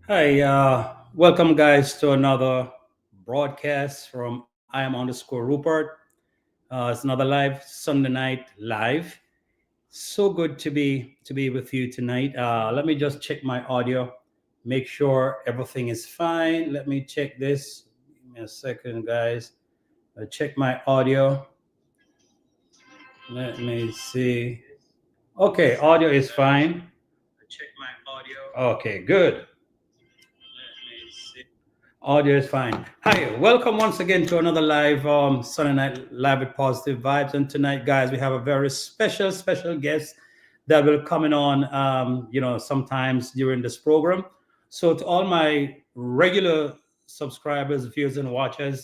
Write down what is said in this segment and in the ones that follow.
Hi, welcome guys to another broadcast from I am underscore Rupert. It's another live Sunday night live. So good to be with you tonight. Let me just check my audio, make sure everything is fine. Let me check this. Give me a second, guys. Check my audio. Let me see. Okay, audio is fine. Check my audio. Okay, good. Audio is fine. Hi, welcome once again to another live Sunday night live with positive vibes. And tonight, guys, we have a very special guest that will come in on, sometimes during this program. So to all my regular subscribers, viewers, and watchers,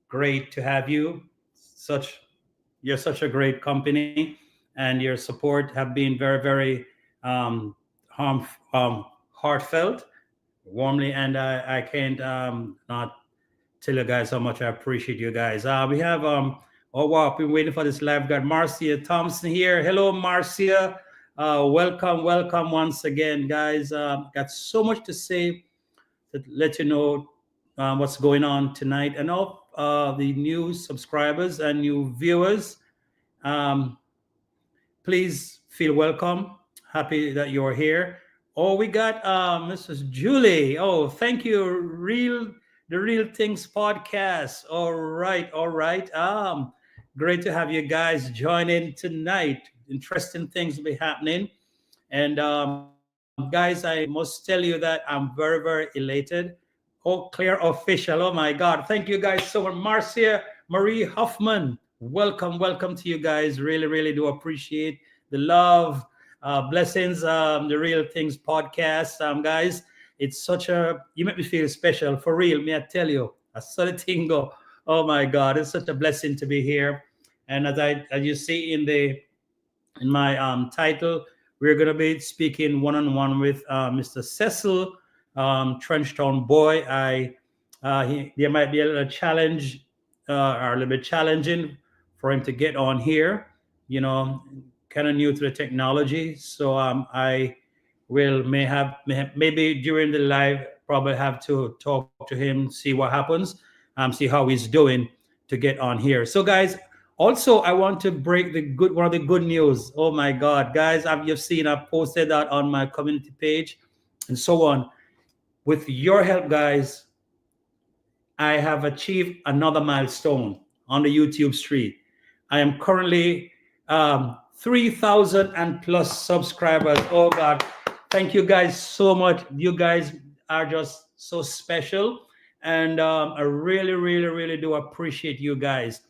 great to have you. You're such a great company, and your support have been very um, harm, heartfelt, warmly, and I can't not tell you guys how much I appreciate you guys. We have oh wow, I've been waiting for this live. Got Marcia Thompson here. Hello, Marcia. Welcome once again, guys. Got so much to say to let you know what's going on tonight, and all the new subscribers and new viewers. Um, Please feel welcome. Happy that you're here. Oh, we got Mrs. Julie. Oh, thank you. The Real Things podcast. All right. Great to have you guys join in tonight. Interesting things will be happening. And guys, I must tell you that I'm very elated. Oh, clear official. Oh my God. Thank you guys so much. Marcia Marie Huffman. Welcome to you guys. Really do appreciate the love, blessings, the Real Things podcast. Guys, it's such a, you make me feel special for real. May I tell you, a solid tingo. Oh my God, it's such a blessing to be here. And as you see in my title, we're going to be speaking one on one with Mr. Cecil, Trenchtown boy. There might be a little challenge or a little bit challenging for him to get on here. You know, kind of new to the technology, so I will maybe during the live probably have to talk to him, see what happens, see how he's doing to get on here. So guys, also, I want to break the good one of the good news. Oh my God, guys, you've seen I posted that on my community page and so on. With your help, guys, I have achieved another milestone on the YouTube street. I am currently 3,000 and plus subscribers. Oh God, thank you guys so much. You guys are just so special, and I really do appreciate you guys.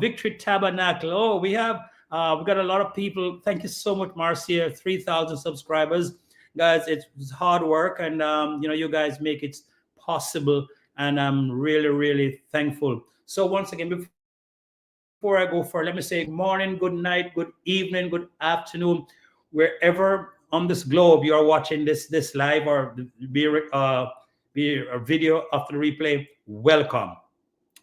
Victory Tabernacle. Oh, we got a lot of people. Thank you so much, Marcia. 3,000 subscribers, guys. It's hard work, and you guys make it possible, and I'm really thankful. So once again, before I go for, let me say good morning, good night, good evening, good afternoon, wherever on this globe you are watching this live or be a video after the replay. Welcome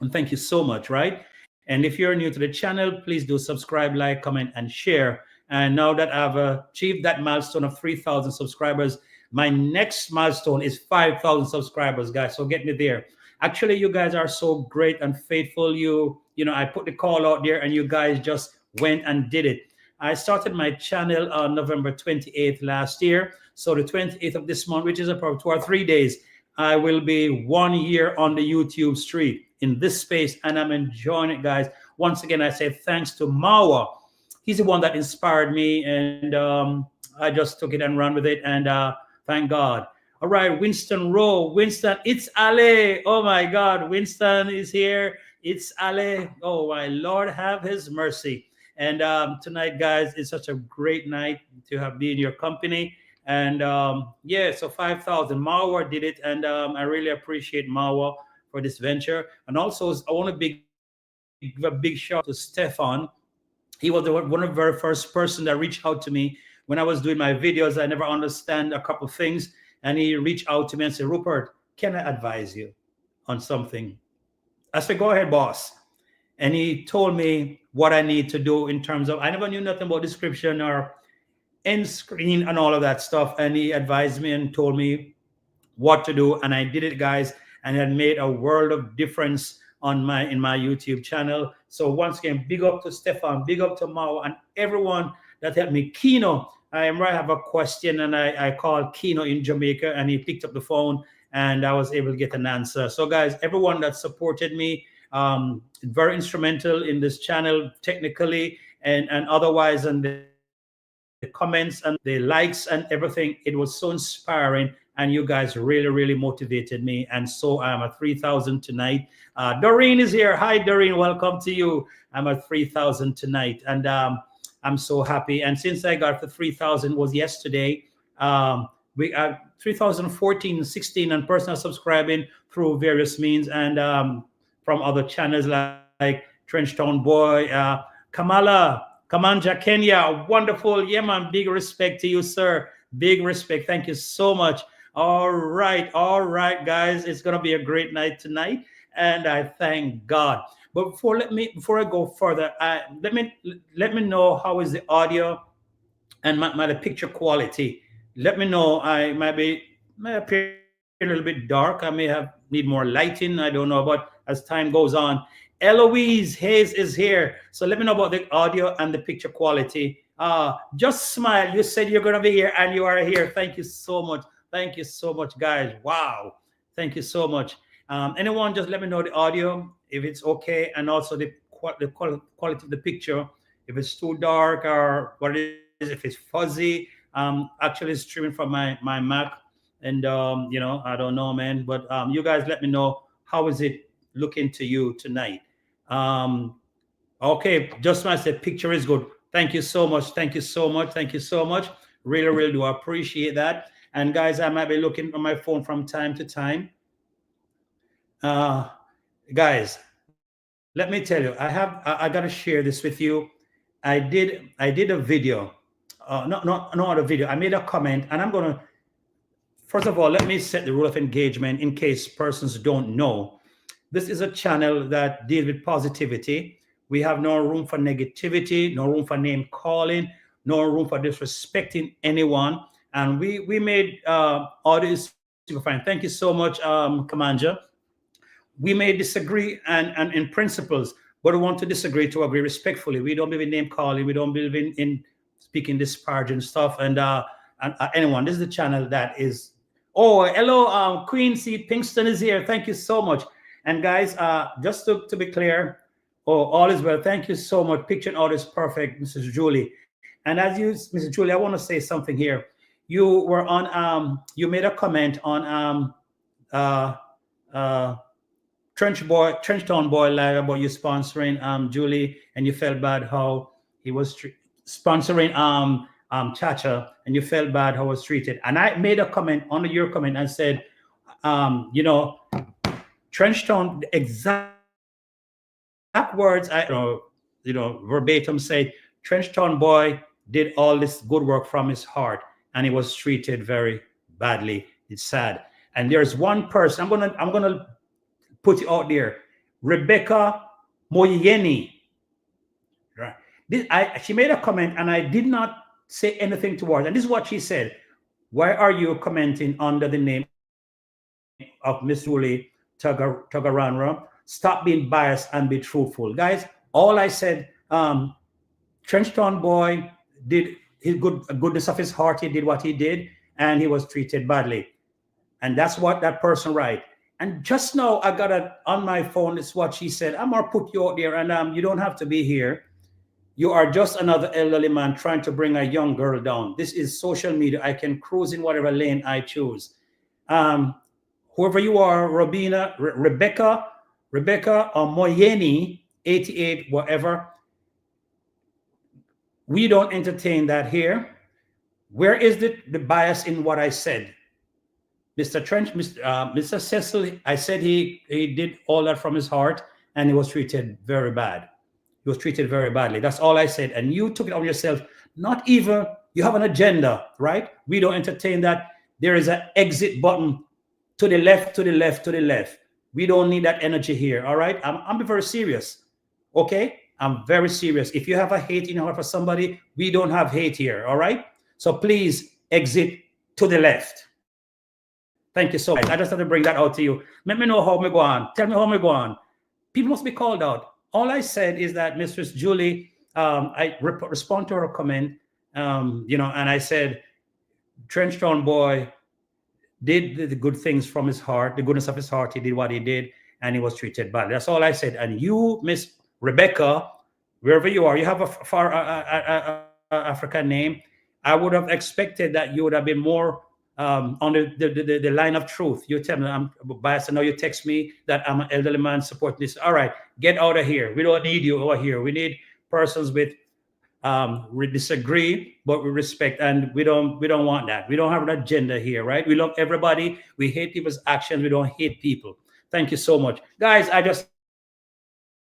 and thank you so much. Right, and if you're new to the channel, please do subscribe, like, comment, and share. And now that I've achieved that milestone of 3,000 subscribers, my next milestone is 5,000 subscribers, guys. So get me there. Actually, you guys are so great and faithful. I put the call out there and you guys just went and did it. I started my channel on November 28th last year. So the 28th of this month, which is about 2 or 3 days, I will be 1 year on the YouTube street in this space, and I'm enjoying it, guys. Once again, I say thanks to Mawa. He's the one that inspired me, and I just took it and ran with it, and thank God. All right, Winston Rowe. Winston, it's Ale. Oh my God, Winston is here. It's Ale. Oh my Lord, have His mercy. And tonight, guys, it's such a great night to have been in your company. And yeah, so 5,000. Mawa did it, and I really appreciate Mawa for this venture. And also, I want to give a big shout to Stefan. He was one of the very first person that reached out to me when I was doing my videos. I never understand a couple of things, and he reached out to me and said, "Rupert, can I advise you on something?" I said, "Go ahead, boss." And he told me what I need to do in terms of, I never knew nothing about description or end screen and all of that stuff. And he advised me and told me what to do, and I did it, guys, and it made a world of difference on my in my YouTube channel. So once again, big up to Stefan, big up to Mao, and everyone that helped me. Kino, I have a question, and I called Kino in Jamaica, and he picked up the phone, and I was able to get an answer. So guys, everyone that supported me, very instrumental in this channel technically and otherwise, and the comments and the likes and everything, it was so inspiring, and you guys really motivated me, and so I'm at 3,000 tonight. Doreen is here. Hi Doreen, welcome to you. I'm at 3,000 tonight, and I'm so happy. And since I got the 3,000 was yesterday, we 3,014, 16, and personal subscribing through various means, and from other channels like Trenchtown Boy, Kamanja Kenya, wonderful. Yeah, man, big respect to you, sir. Big respect. Thank you so much. All right, guys. It's gonna be a great night tonight, and I thank God. But before I go further, let me know how is the audio and my picture quality. Let me know. I may appear a little bit dark. I may have need more lighting. I don't know, but as time goes on. Eloise Hayes is here. So let me know about the audio and the picture quality. Just smile. You said you're gonna be here, and you are here. Thank you so much. Thank you so much, guys. Wow. Thank you so much. Anyone, just let me know the audio if it's okay, and also the quality of the picture. If it's too dark or what it is, if it's fuzzy. Actually streaming from my Mac, and I don't know, man. But you guys, let me know how is it looking to you tonight. Okay, just want to say picture is good. Thank you so much. Thank you so much. Thank you so much. Really do appreciate that. And guys, I might be looking on my phone from time to time. Guys, let me tell you, I got to share this with you. I did a video, not a video. I made a comment, and I'm gonna first of all let me set the rule of engagement in case persons don't know. This is a channel that deals with positivity. We have no room for negativity, no room for name calling, no room for disrespecting anyone. And we made all this super fine. Thank you so much, Commander. We may disagree and in principles, but we want to disagree to agree respectfully. We don't believe in name calling. We don't believe in speaking disparaging stuff. And anyone, this is the channel that is. Oh, hello, Queen C. Pinkston is here. Thank you so much. And guys, just to be clear, all is well. Thank you so much. Picture and audio is perfect, Mrs. Julie. And as you, Mrs. Julie, I want to say something here. You were on. You made a comment on Trenchtown Boy live about you sponsoring Julie, and you felt bad how he was sponsoring Chacha, and you felt bad how he was treated. And I made a comment on your comment and said, Trenchtown, exact words verbatim say, Trenchtown Boy did all this good work from his heart, and he was treated very badly. It's sad. And there's one person I'm gonna put it out there, Rebecca Moyeni. Right. She made a comment, and I did not say anything towards. And this is what she said: "Why are you commenting under the name of Miss Julie Tagaranra? Stop being biased and be truthful, guys." All I said, Trenchtown Boy did his goodness of his heart. He did what he did, and he was treated badly. And that's what that person write. And just now I got it on my phone. It's what she said. I'm gonna put you out there, and you don't have to be here. You are just another elderly man trying to bring a young girl down. This is social media. I can cruise in whatever lane I choose. Whoever you are, Rebecca, or Moyeni, 88, whatever. We don't entertain that here. Where is the bias in what I said? Mr. Mr. Cecil, I said he did all that from his heart, and he was treated very bad. He was treated very badly. That's all I said. And you took it on yourself. Not even, you have an agenda, right? We don't entertain that. There is an exit button to the left, to the left, to the left. We don't need that energy here, all right? I'm very serious, okay? I'm very serious. If you have a hate in your heart for somebody, we don't have hate here, all right? So please exit to the left. Thank you so much. I just have to bring that out to you. Let me know how me go on. Tell me how me go on. People must be called out. All I said is that Mistress Julie, I respond to her comment, and I said, Trenchtown boy did the good things from his heart, the goodness of his heart. He did what he did, and he was treated badly. That's all I said. And you, Miss Rebecca, wherever you are, you have a far African name. I would have expected that you would have been more on the line of truth. You tell me I'm biased, and now you text me that I'm an elderly man supporting this. All right, get out of here. We don't need you over here. We need persons with we disagree, but we respect, and we don't want that. We don't have an agenda here, right? We love everybody. We hate people's actions. We don't hate people. Thank you so much, guys. I just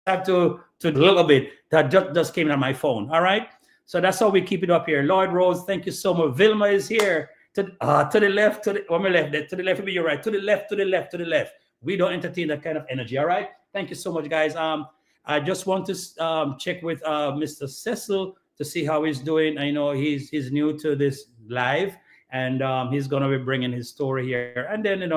have to a little bit that just came on my phone. All right. So that's how we keep it up here. Lloyd Rose, thank you so much. Vilma is here. To the left, on my left, to the left will be your right. To the left, to the left, to the left. We don't entertain that kind of energy. All right. Thank you so much, guys. I just want to check with Mr. Cecil to see how he's doing. I know he's new to this live, and he's gonna be bringing his story here. And then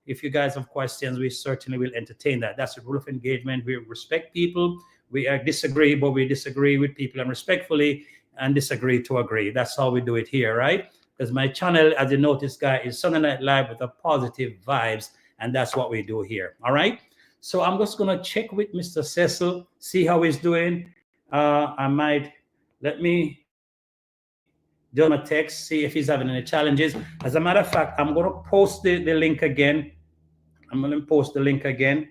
if you guys have questions, we certainly will entertain that. That's the rule of engagement. We respect people. We disagree, but we disagree with people and respectfully, and disagree to agree. That's how we do it here, right? Because my channel, as you notice, guys, is Sunday Night Live with a positive vibes, and that's what we do here. All right. So I'm just gonna check with Mr. Cecil, see how he's doing. I might let me do a text, see if he's having any challenges. As a matter of fact, I'm gonna post the link again. I'm gonna post the link again.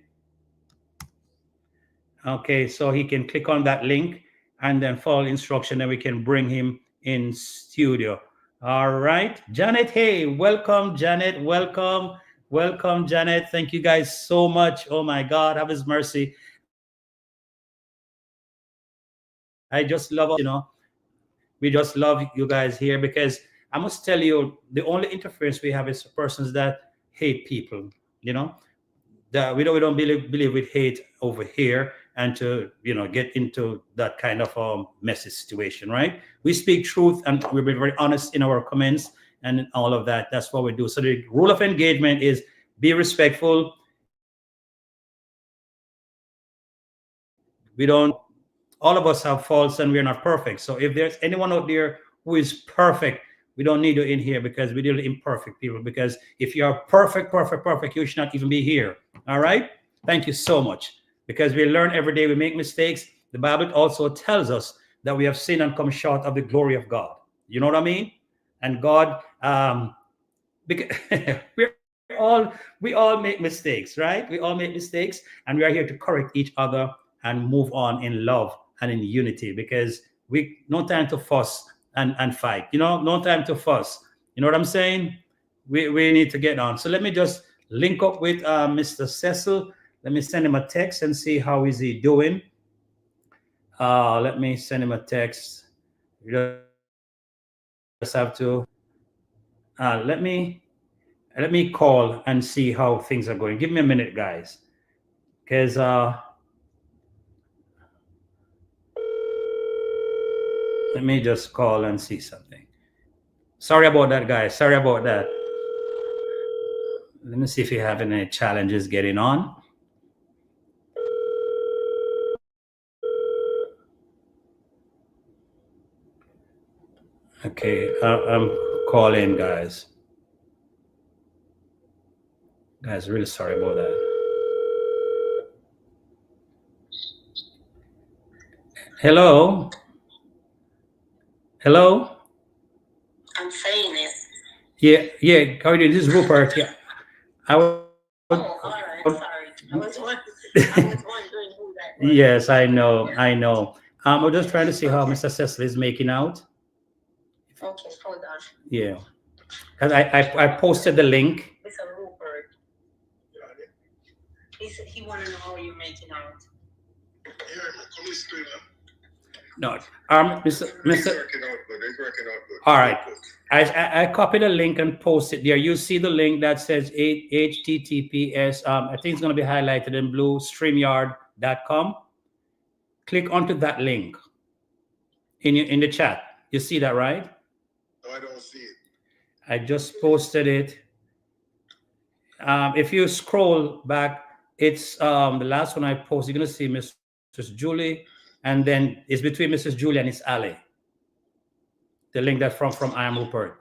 Okay, so he can click on that link and then follow instruction, and we can bring him in studio. All right, Janet. Hey, welcome, Janet. Welcome, Janet. Thank you guys so much. Oh my God, have His mercy. I just love us. We just love you guys here, because I must tell you, the only interference we have is persons that hate people. That we don't believe with hate over here, and to get into that kind of messy situation, right? We speak truth, and we'll be very honest in our comments and all of that. That's what we do. So the rule of engagement is be respectful. We don't All of us have faults, and we're not perfect. So if there's anyone out there who is perfect, we don't need you in here, because we deal with imperfect people. Because if you are perfect, you should not even be here. All right. Thank you so much. Because we learn every day, we make mistakes. The Bible also tells us that we have sinned and come short of the glory of God. You know what I mean? And God, because we all make mistakes, right? We all make mistakes, and we are here to correct each other and move on in love and in unity, because we no time to fuss and fight. No time to fuss. You know what I'm saying? We need to get on. So let me just link up with Mr. Cecil. Let me send him a text and see how is he doing. Let me send him a text. You just have to let me call and see how things are going. Give me a minute, guys, because let me just call and see something. Sorry about that, guys. Sorry about that. Let me see if you have any challenges getting on. Okay, I'm calling, guys. Guys, really sorry about that. Hello? Hello? I'm saying it. Yeah. How are you doing? This is Rupert. Yeah. Oh, all right. Sorry. I was wondering who that was. Yes, I know. I'm just trying to see how Mr. Cecil is making out. Okay, hold on. Yeah. Because I posted the link. Mr. Rupert. He want to know how you're making out. No, Mr. All right, I copied a link and posted there. You see the link that says HTTPS. I think it's going to be highlighted in blue. StreamYard.com. Click onto that link in the chat. You see that, right? No, I don't see it. I just posted it. If you scroll back, it's the last one I posted. You're gonna see Mrs. Julie, and then it's between Mrs. Julie and it's Ali. The link that from I am Rupert.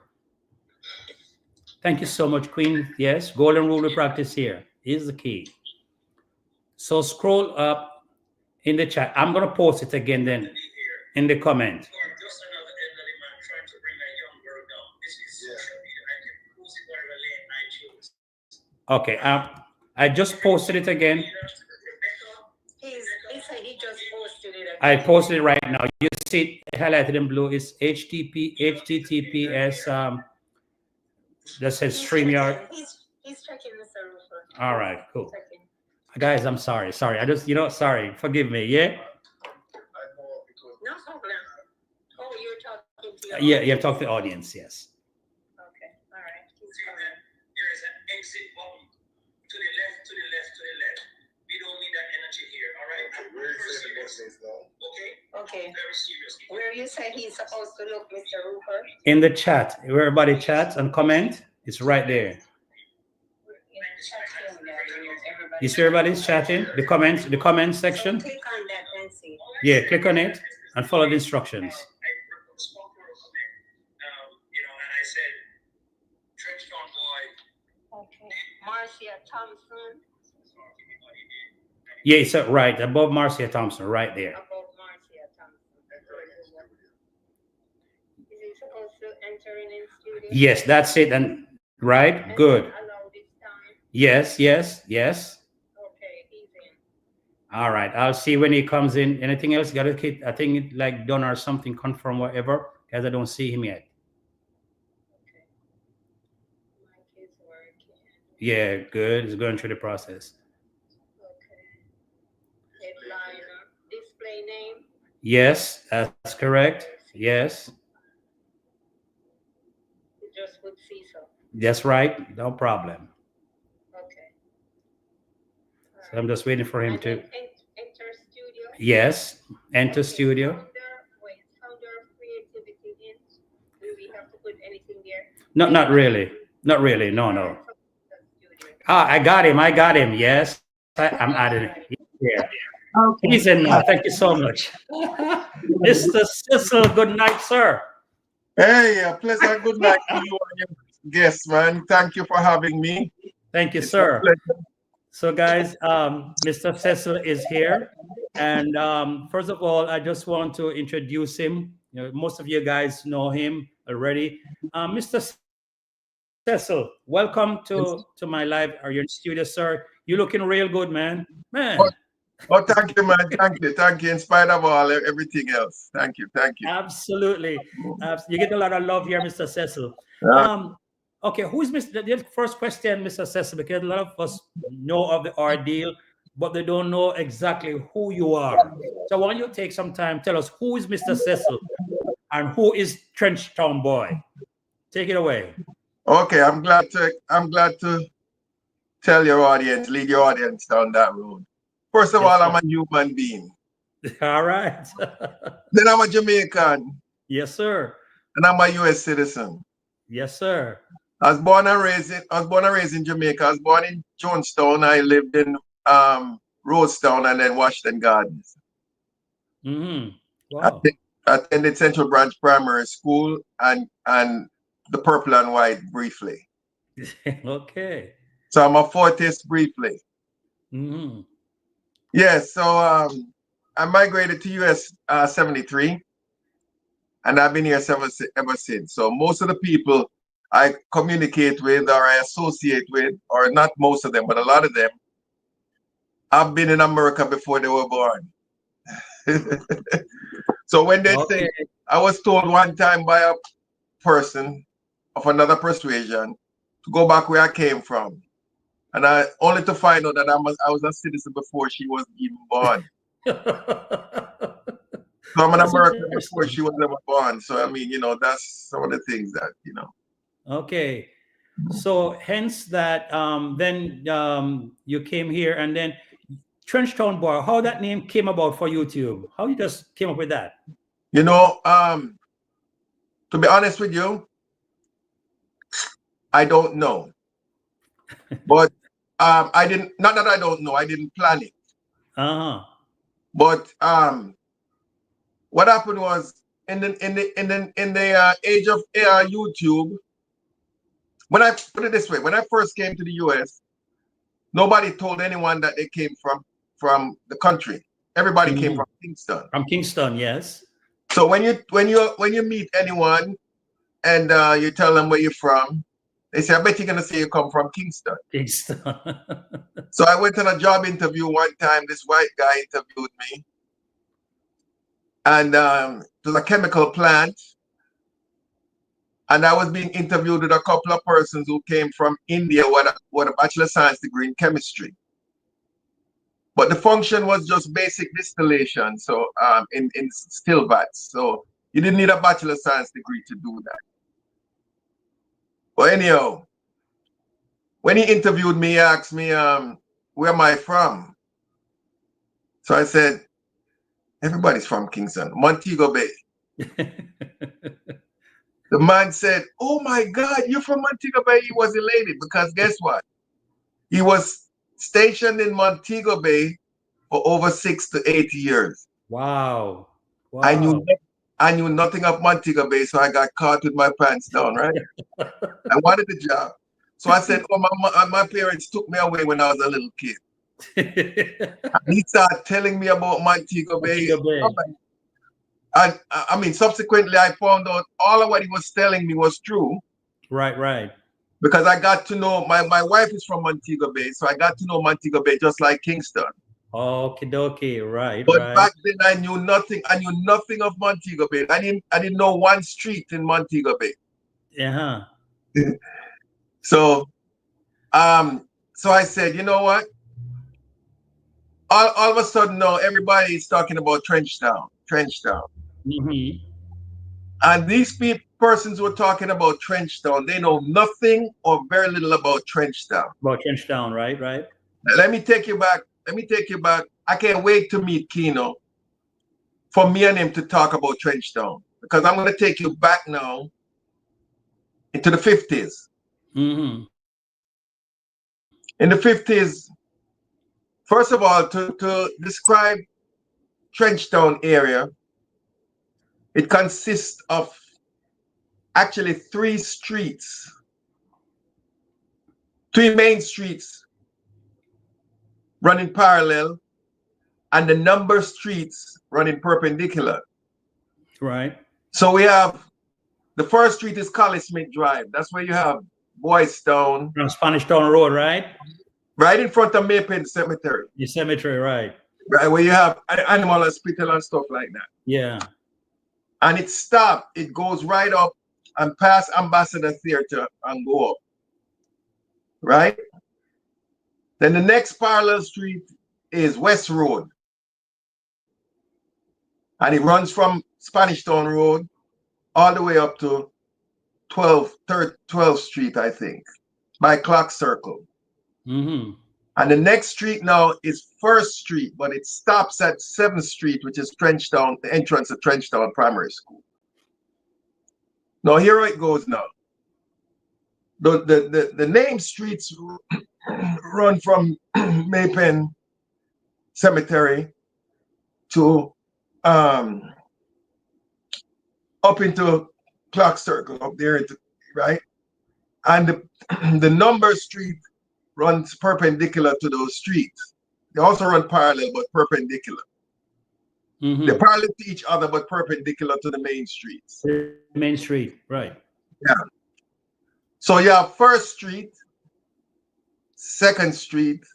Thank you so much, Queen. Yes, golden rule we practice here is the key. So scroll up in the chat. I'm gonna post it again then in the comment. Okay, I just posted it again. He said he just posted it again. I posted it right now. You see it highlighted in blue. It's HTTPS. That says StreamYard. He's checking the server. All right, cool. Guys, I'm sorry. I just, sorry. Forgive me. Yeah. No problem. Oh, you're talking to your Yeah, you have talked to the audience. Yes. Okay. All right. There is an exit button to the left, to the left, to the left. We don't need that energy here. All right. Where is the business now? Okay. Okay. Very serious. Where you say he's supposed to look, Mr. Rupert? In the chat, where everybody chats and comment, it's right there. You see everybody's chatting? The comment section? So click on that and see. Yeah, click on it and follow the instructions. I spoke to her and I said, Trenchtown boy. Okay. Marcia Thompson. Yeah, it's right above Marcia Thompson, right there. Above Marcia Thompson. Is he supposed to enter in studio? Yes, that's it. And right, good. Allow this time. Yes. Okay, he's in. All right, I'll see when he comes in. Anything else? Got to keep, I think, like done or something, confirm whatever, because I don't see him yet. Okay. Mic is working. Yeah, good. He's going through the process. Okay. Headliner. Display name. Yes, that's correct. Yes, You just put Cecil. that's right. No problem. Okay. So I'm just waiting for him And to. then enter studio. Yes, enter Okay, studio. Founder of creativity in. Do we have to put anything there? No, not really. Not really. No. Studio. Ah, I got him. Yes, I'm adding it. Yeah. Okay. He's in now. Thank you so much. Mr. Cecil, good night, sir. Hey, a pleasant good night to you and your guests, man. Thank you for having me. Thank you, It's a sir. pleasure. So, guys, Mr. Cecil is here. And first of all, I just want to introduce him. Most of you guys know him already. Mr. Cecil, welcome to my live. Are you in studio, sir? You're looking real good, man. Oh, thank you, man. Thank you. In spite of all everything else, thank you. Absolutely. You get a lot of love here, Mr. Cecil. Okay, who's Mr. The first question, Mr. Cecil, because a lot of us know of the ordeal, but they don't know exactly who you are. So why don't you take some time, tell us who is Mr. Cecil and who is Trenchtown Boy? Take it away. Okay, I'm glad to tell your audience, lead your audience down that road. First of all, I'm a human being. All right. Then I'm a Jamaican. Yes, sir. And I'm a US citizen. Yes, sir. I was born and raised in Jamaica. I was born in Jonestown. I lived in Rosestown and then Washington Gardens. Mm-hmm. Wow. I attended Central Branch Primary School and the Purple and White briefly. Okay. So I'm a Fortis briefly. Mm-hmm. Yes, so I migrated to US 73, and I've been here ever since. So most of the people I communicate with or I associate with, or not most of them, but a lot of them, have been in America before they were born. So when they say, I was told one time by a person of another persuasion to go back where I came from. And I only to find out that I was a citizen before she was even born. So I'm an American before she was ever born. So I mean, that's some of the things that, Okay. So hence that then you came here, and then Trenchtown Boy, how that name came about for YouTube? How you just came up with that? To be honest with you, I don't know. But I didn't. Not that I don't know. I didn't plan it. Uh-huh. But what happened was in the age of YouTube. When I put it this way, when I first came to the US, nobody told anyone that they came from the country. Everybody came from Kingston. From Kingston, yes. So when you meet anyone and you tell them where you're from, they say, "I bet you're gonna say you come from Kingston." Kingston. So I went on a job interview one time. This white guy interviewed me, and it was a chemical plant. And I was being interviewed with a couple of persons who came from India with a bachelor of science degree in chemistry. But the function was just basic distillation, so in still vats. So you didn't need a bachelor of science degree to do that. But anyhow, when he interviewed me, he asked me, where am I from? So I said, everybody's from Kingston, Montego Bay. The man said, "Oh my God, you're from Montego Bay." He was elated because guess what? He was stationed in Montego Bay for over 6 to 8 years. Wow. Wow. I knew nothing of Montego Bay, so I got caught with my pants down, right? I wanted the job. So I said, "Oh, my parents took me away when I was a little kid." And he started telling me about Montego Bay. Montego Bay. I mean, subsequently, I found out all of what he was telling me was true. Right, right. Because I got to know, my wife is from Montego Bay, so I got to know Montego Bay just like Kingston. Okie dokie, right, But right. back then I knew nothing. I knew nothing of Montego Bay. I didn't know one street in Montego Bay. Uh-huh. So I said, you know what? All of a sudden now everybody is talking about Trenchtown. Mm-hmm. And these persons who are talking about Trenchtown, they know nothing or very little about Trenchtown. About Trenchtown, right, right. Let me take you back. I can't wait to meet Keno for me and him to talk about Trenchtown, because I'm going to take you back now into the 50s. Mm-hmm. In the 50s, first of all, to describe Trenchtown area, it consists of actually three main streets running parallel, and the number streets running perpendicular. Right. So we have, the first street is Collie Smith Drive. That's where you have Boys Town. From Spanish Town Road, right? Right in front of Maypen Cemetery. The cemetery, right. Right, where you have animal hospital and stuff like that. Yeah. And it stopped. It goes right up and past Ambassador Theater and go up. Right? Then the next parallel street is West Road. And it runs from Spanish Town Road all the way up to 12th Street, I think, by Clock Circle. Mm-hmm. And the next street now is First Street, but it stops at 7th Street, which is Trenchtown, the entrance of Trenchtown Primary School. Now here it goes now. The name streets run from Maypen Cemetery to up into Clock Circle up there, right? And the number street runs perpendicular to those streets. They also run parallel but perpendicular. Mm-hmm. They're parallel to each other but perpendicular to the main streets. The main street, right. Yeah. So you have First Street, Second Street,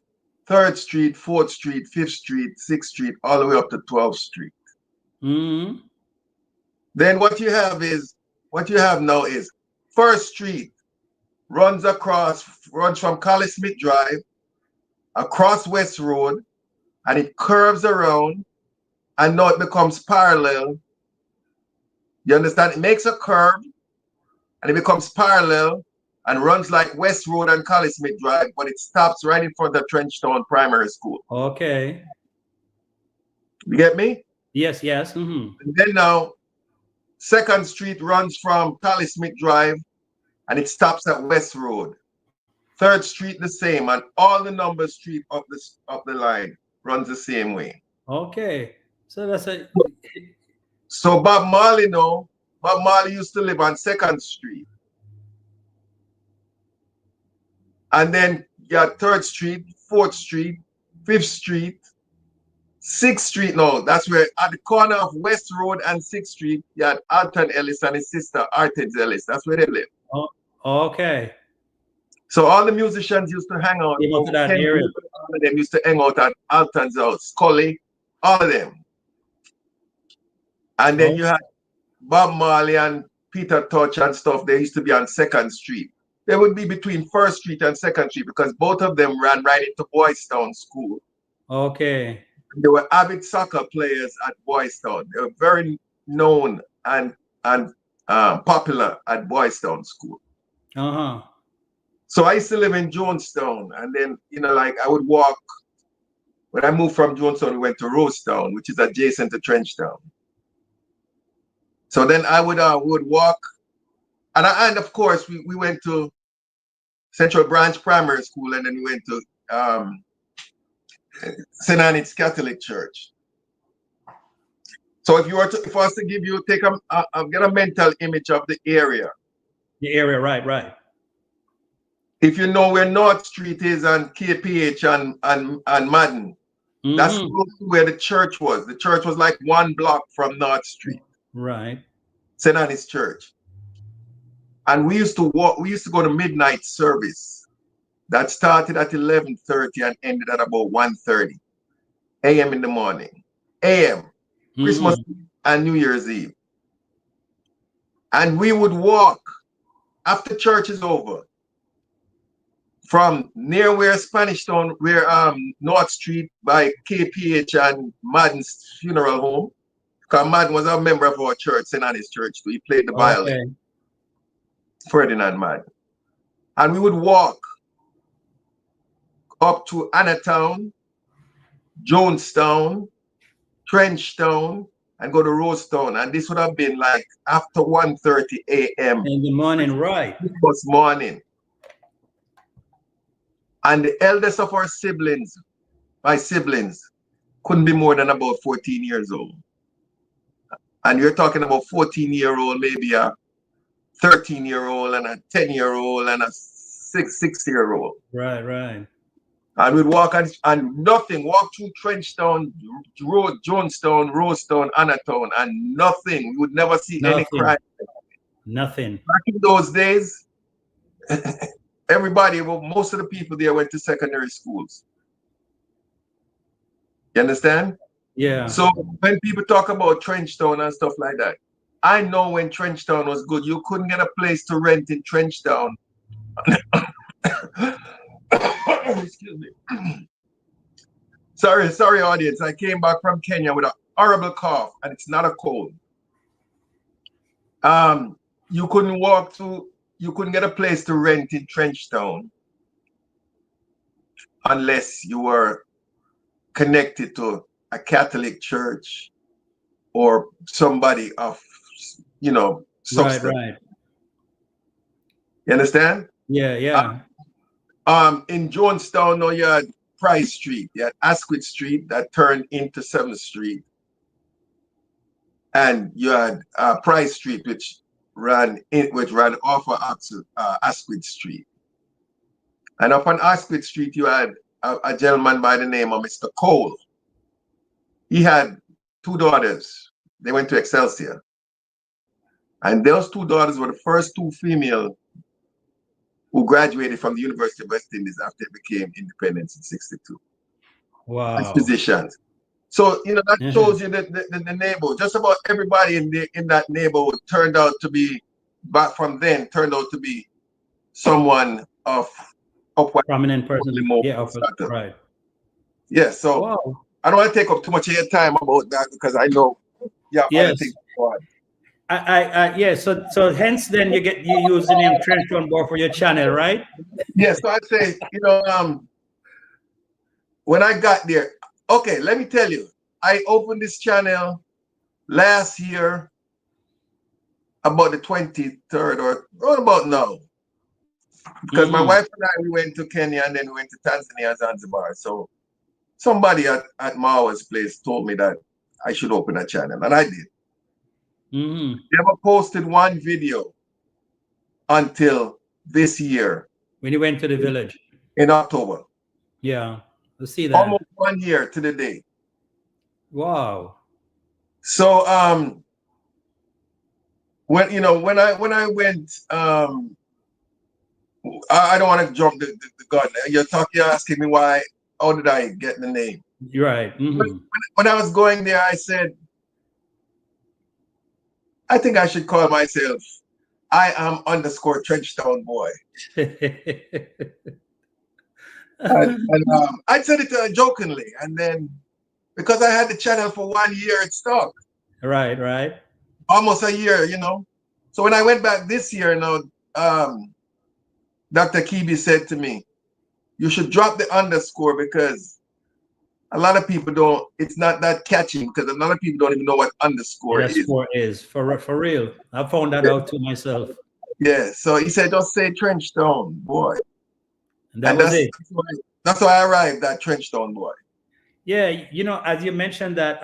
Third Street, Fourth Street, Fifth Street, Sixth Street, all the way up to 12th Street. Mm-hmm. Then what you have now is First Street runs from Collie Smith Drive across West Road, and it curves around, and now it becomes parallel. You understand? It makes a curve and it becomes parallel and runs like West Road and Collie Smith Drive, but it stops right in front of Trenchtown Primary School. Okay. You get me? Yes, yes. Mm-hmm. And then now, Second Street runs from Collie Smith Drive and it stops at West Road. 3rd Street the same, and all the number street up the line runs the same way. Okay. So that's a So Bob Marley, no, Bob Marley used to live on 2nd Street. And then you had 3rd Street, 4th Street, 5th Street, 6th Street. No, that's where at the corner of West Road and 6th Street, you had Alton Ellis and his sister Arteds Ellis. That's where they live. oh, okay. So all the musicians used to hang out. Came out to that area. All of them used to hang out at Alton's house, Scully, all of them. And then you had Bob Marley and Peter Touch and stuff. They used to be on 2nd Street. They would be between 1st Street and 2nd Street because both of them ran right into Boys Town School. Okay. They were avid soccer players at Boys Town. They were very known and popular at Boys Town School. Uh-huh. So I used to live in Jonestown, and then, you know, like I would walk. When I moved from Jonestown, we went to Rosetown, which is adjacent to Trenchtown. So then I would walk, and of course we went to Central Branch Primary School, and then we went to St. Anne's Catholic Church. So if I was to give you, get a mental image of the area. The area, right. If you know where North Street is and KPH and Madden, that's where the church was. The church was like 1 block from North Street. Right. St. Anne's Church. And we used to go to midnight service that started at 11:30 and ended at about 1:30 a.m. in the morning. A.M. Christmas and New Year's Eve. And we would walk after church is over from near where Spanish Town, where North Street by KPH and Madden's funeral home. Because Madden was a member of our church, St. Anne's Church, so he played the violin. Ferdinand Madden. And we would walk up to Annatown, Jonestown, Trenchtown, and go to Rosetown. And this would have been like after 1:30 a.m. in the morning, right? It was morning. And the eldest of our siblings, my siblings, couldn't be more than about 14 years old. And you're talking about 14-year-old, maybe a 13-year-old and a 10-year-old and a 6-year-old. Right. And we'd walk walk through Trenchtown, Jonestown, Rosetown, Annatown, and nothing. We would never see any crime. Nothing. Back in those days, most of the people there went to secondary schools. You understand? Yeah. So when people talk about Trenchtown and stuff like that, I know when Trenchtown was good, you couldn't get a place to rent in Trenchtown. Excuse me. Sorry, audience. I came back from Kenya with a horrible cough, and it's not a cold. You couldn't get a place to rent in Trenchtown unless you were connected to a Catholic church or somebody of, substance. Right. You understand? Yeah. In Jonestown, now you had Price Street, you had Asquith Street that turned into 7th Street, and you had Price Street, which ran off of Asquith Street. And up on Asquith Street, you had a gentleman by the name of Mr. Cole. He had 2 daughters. They went to Excelsior. And those 2 daughters were the first 2 female who graduated from the University of West Indies after it became independence in 1962. Wow. As physicians. So, that shows you that the neighborhood, just about everybody in that neighborhood turned out to be someone of prominent person. Right. Yeah, so I don't want to take up too much of your time about that because I know other things going on. So hence then you use the name Trenchtown Bar for your channel, right? Yeah, so I'd say, when I got there, okay, let me tell you, I opened this channel last year about the 23rd or about now. because my wife and I, we went to Kenya and then we went to Tanzania, Zanzibar. So somebody at Mawa's place told me that I should open a channel, and I did. Never posted one video until this year. When you went to the village. In October. Yeah, I see that. Almost 1 year to the day. Wow. So when I went I don't want to jump the gun. You're asking me how did I get the name? You're right. When I was going there, I said, I think I should call myself I am _ Trenchtown boy. and I said it jokingly, and then because I had the channel for 1 year, it stuck. Right. Almost a year, So when I went back this year, Dr. Kibi said to me, you should drop the underscore because a lot of people don't, it's not that catchy because a lot of people don't even know what underscore is. For real. I found that out too myself. Yeah, so he said, just say Trenchtown boy. And that's it. That's why I arrived at Trenchtown boy. Yeah, as you mentioned that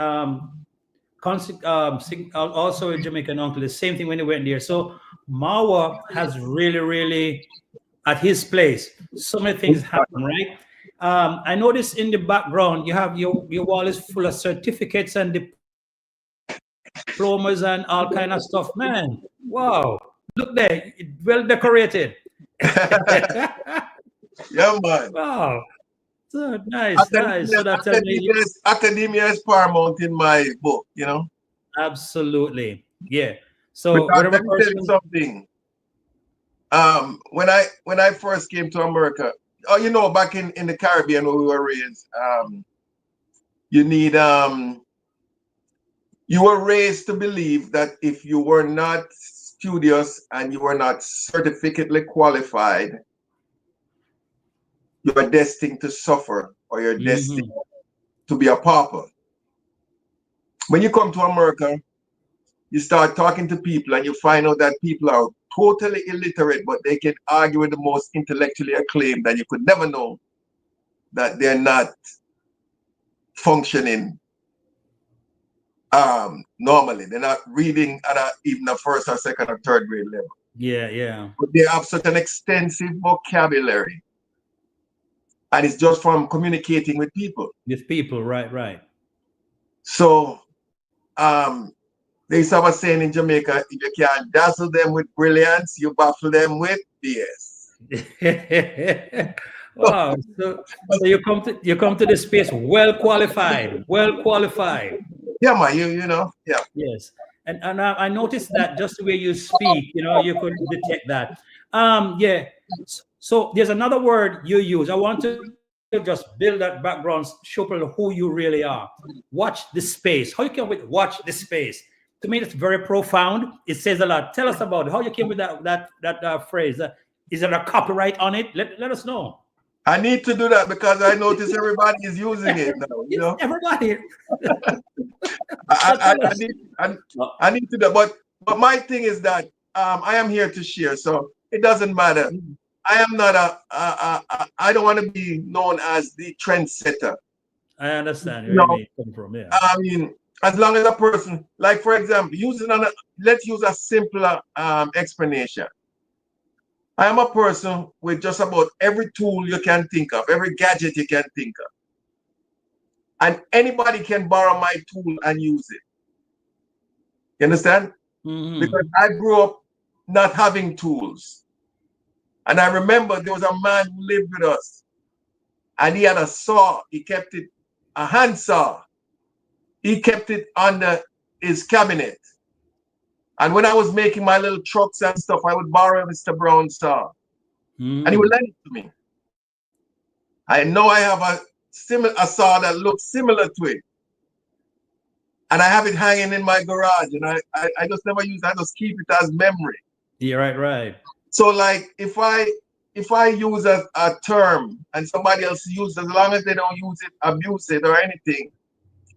also in Jamaican uncle, the same thing when he went there. So Mawa has really at his place, so many things happen, right? I noticed in the background you have your wall is full of certificates and diplomas and all kind of stuff. Man, wow! Look there, well decorated. Yeah, man. Wow, so nice. So that's academia is paramount in my book, Absolutely, yeah. So let me tell you something. When I first came to America, back in the Caribbean where we were raised, you were raised to believe that if you were not studious and you were not certificately qualified, you are destined to suffer or you're destined to be a pauper. When you come to America, you start talking to people and you find out that people are totally illiterate, but they can argue with the most intellectually acclaimed, and you could never know that they're not functioning normally. They're not reading at even a first or second or third grade level. Yeah. But they have such an extensive vocabulary. And it's just from communicating with people. Right. So they used to have a saying in Jamaica, if you can't dazzle them with brilliance, you baffle them with BS. Wow. So you come to this space well qualified. Yeah, man, yeah. Yes. And I noticed that just the way you speak, you could detect that. Yeah. So there's another word you use. I want to just build that background, show people who you really are. Watch the space. How you came with watch the space? To me, that's very profound. It says a lot. Tell us about it. How you came with that phrase. Is there a copyright on it? Let us know. I need to do that because I notice everybody is using it now. Everybody. I need to do. But my thing is that I am here to share, so it doesn't matter. I am not I don't want to be known as the trendsetter. I understand where you come from. Yeah. I mean, as long as a person, like for example, let's use a simpler explanation. I am a person with just about every tool you can think of, every gadget you can think of. And anybody can borrow my tool and use it. You understand? Because I grew up not having tools. And I remember there was a man who lived with us. And he had a saw. He kept it, a handsaw. He kept it under his cabinet. And when I was making my little trucks and stuff, I would borrow Mr. Brown's saw. And he would lend it to me. I know I have a saw that looks similar to it. And I have it hanging in my garage. And I just never use it. I just keep it as memory. Yeah, right. So like if I use a term and somebody else uses it, as long as they don't use it, abuse it or anything,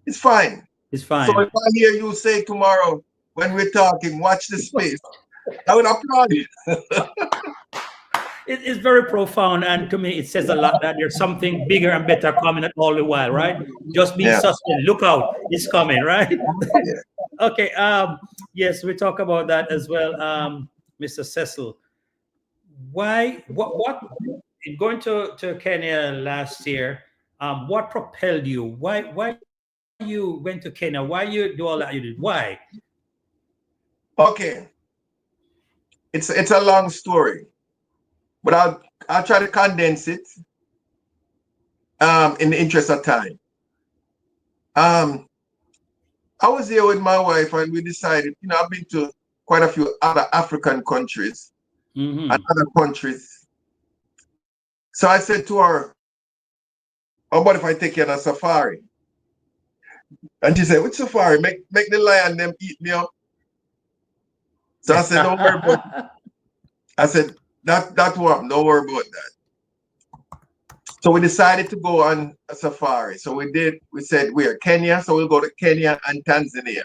it's fine. It's fine. So if I hear you say tomorrow when we're talking, watch the space, I would applaud it. it's very profound, and to me, it says a lot that there's something bigger and better coming at all the while, right? Just be Yeah. sustained. Look out, it's coming, right? Yeah. Okay. Yes, we talk about that as well, Mr. Cecil. Why? What? In going to Kenya last year, what propelled you? Why you went to Kenya? Why you do all that you did? Why? Okay. It's a long story, but I'll try to condense it in the interest of time. Um, I was here with my wife and we decided, I've been to quite a few other African countries and Mm-hmm. other countries. So I said to her, how about if I take you on a safari? And she said, which safari? Make the lion them eat me up. So I said, don't worry about it. I said, that won't, don't worry about that. So we decided to go on a safari. So we said we're Kenya, so we'll go to Kenya and Tanzania.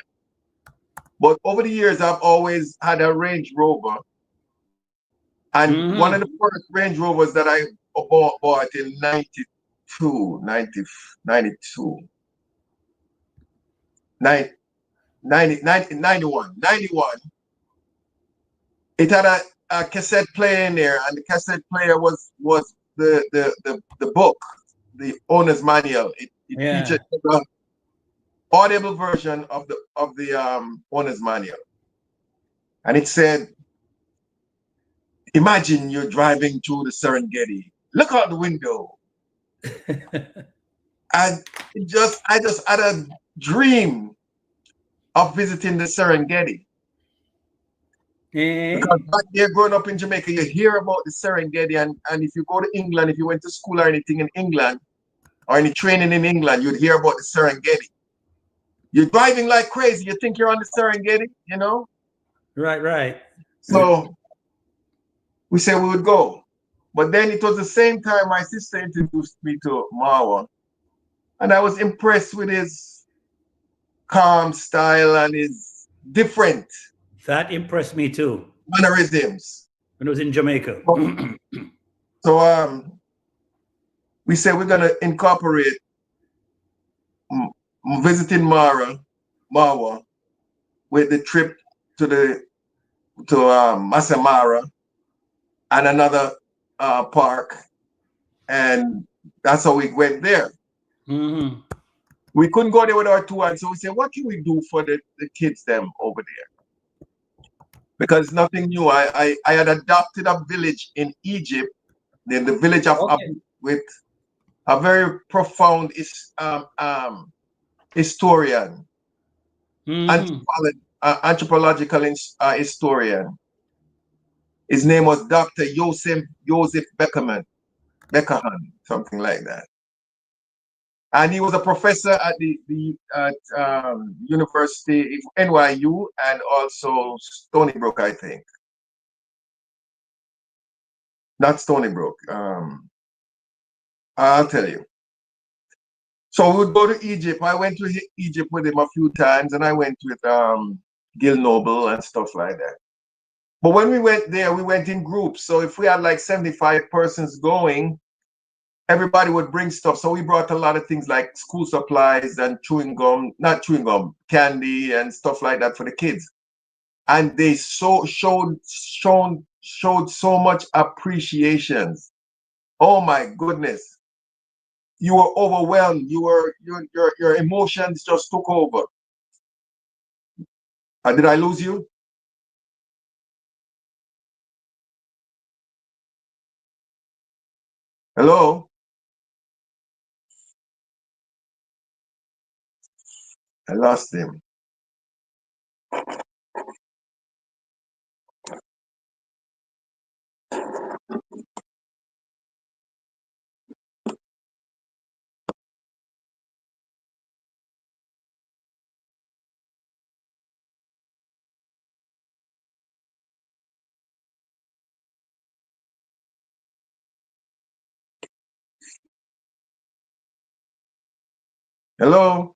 But over the years, I've always had a Range Rover. And one of the first Range Rovers that I bought in 92, 90, 92, 90, 91, it had a cassette player in there, and the cassette player was the book, the owner's manual. It Yeah. featured the audible version of the owner's manual, and it said, "Imagine you're driving through the Serengeti. Look out the window." And I just had a dream of visiting the Serengeti. Because back there, growing up in Jamaica, you hear about the Serengeti, and if you go to England, if you went to school or anything in England, or any training in England, you'd hear about the Serengeti. You're driving like crazy. You think you're on the Serengeti. Right, right. So we said we would go. But then it was the same time my sister introduced me to Marwa. And I was impressed with his calm style and his different That impressed me too mannerisms. when I was in Jamaica. So we said we're gonna incorporate visiting Marwa with the trip to Masamara and another park, and that's how we went there. Mm-hmm. We couldn't go there with our two hands, so we said, what can we do for the kids them over there? Because nothing new. I had adopted a village in Egypt, in the village of Abu, with a very profound historian, Mm-hmm. anthropological historian. His name was Dr. Joseph Beckerman, something like that. And he was a professor at the University NYU and also Stony Brook, I think. Not Stony Brook. I'll tell you. So we would go to Egypt. I went to Egypt with him a few times, and I went with Gil Noble and stuff like that. But when we went there, we went in groups. So if we had like 75 persons going, everybody would bring stuff. So we brought a lot of things like school supplies and not chewing gum, candy and stuff like that for the kids. And they showed so much appreciation. Oh my goodness. You were overwhelmed. Your emotions just took over. Did I lose you? Hello? I lost him. Hello?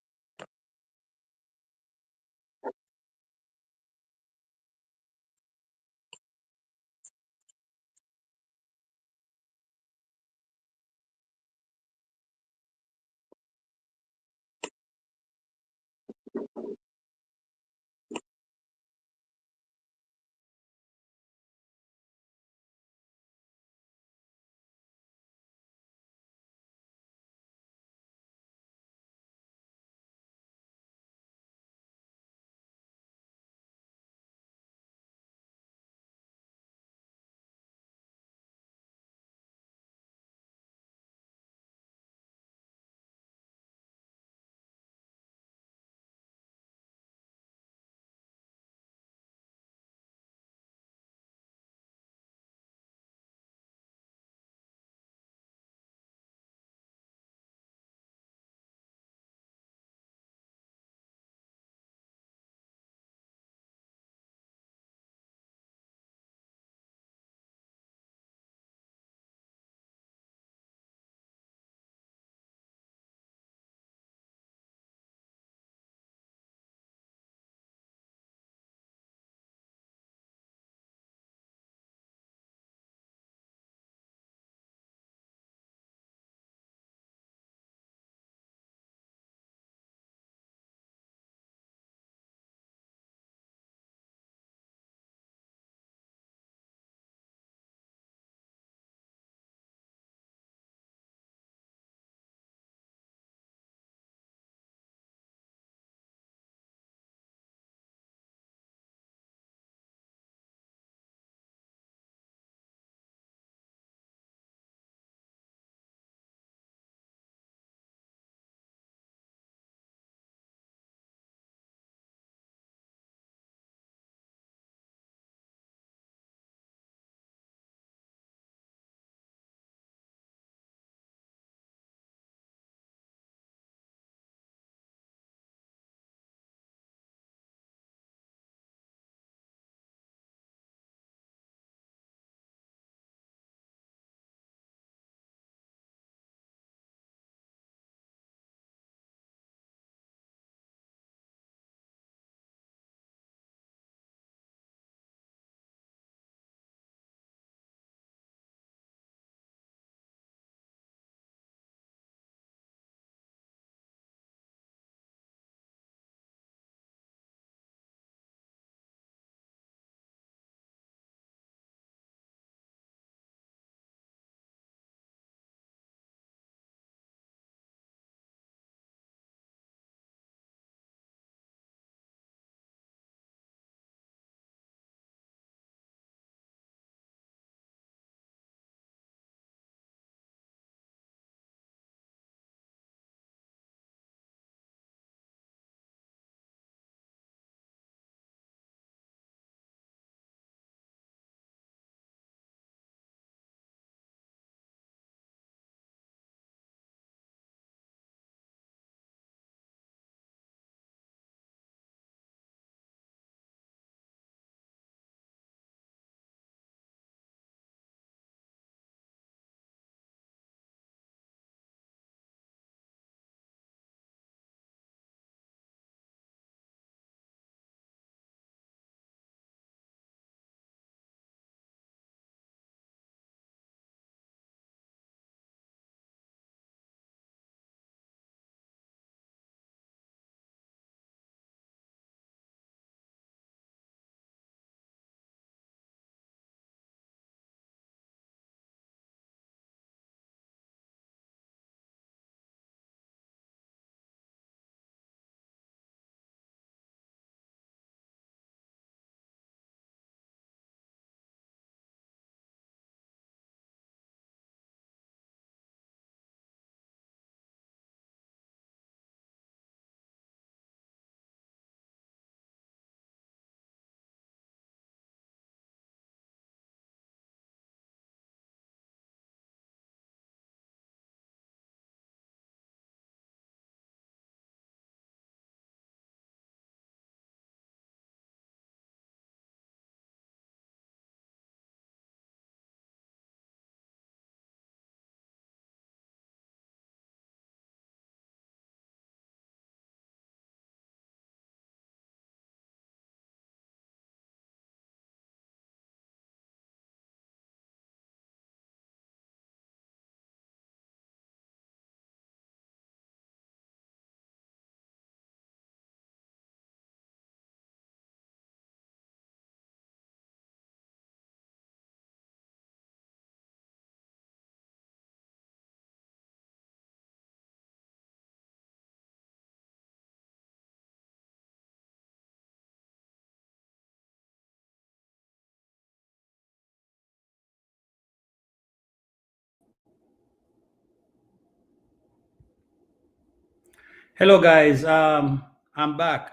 Hello, guys. I'm back.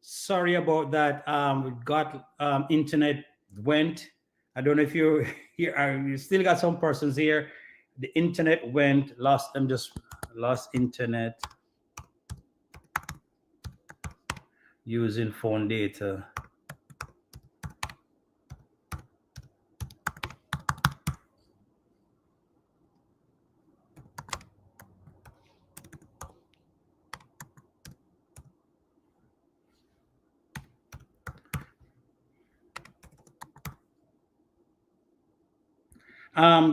Sorry about that. We got internet went. I don't know if you here. You still got some persons here. The internet went. Lost. I'm just lost internet using phone data.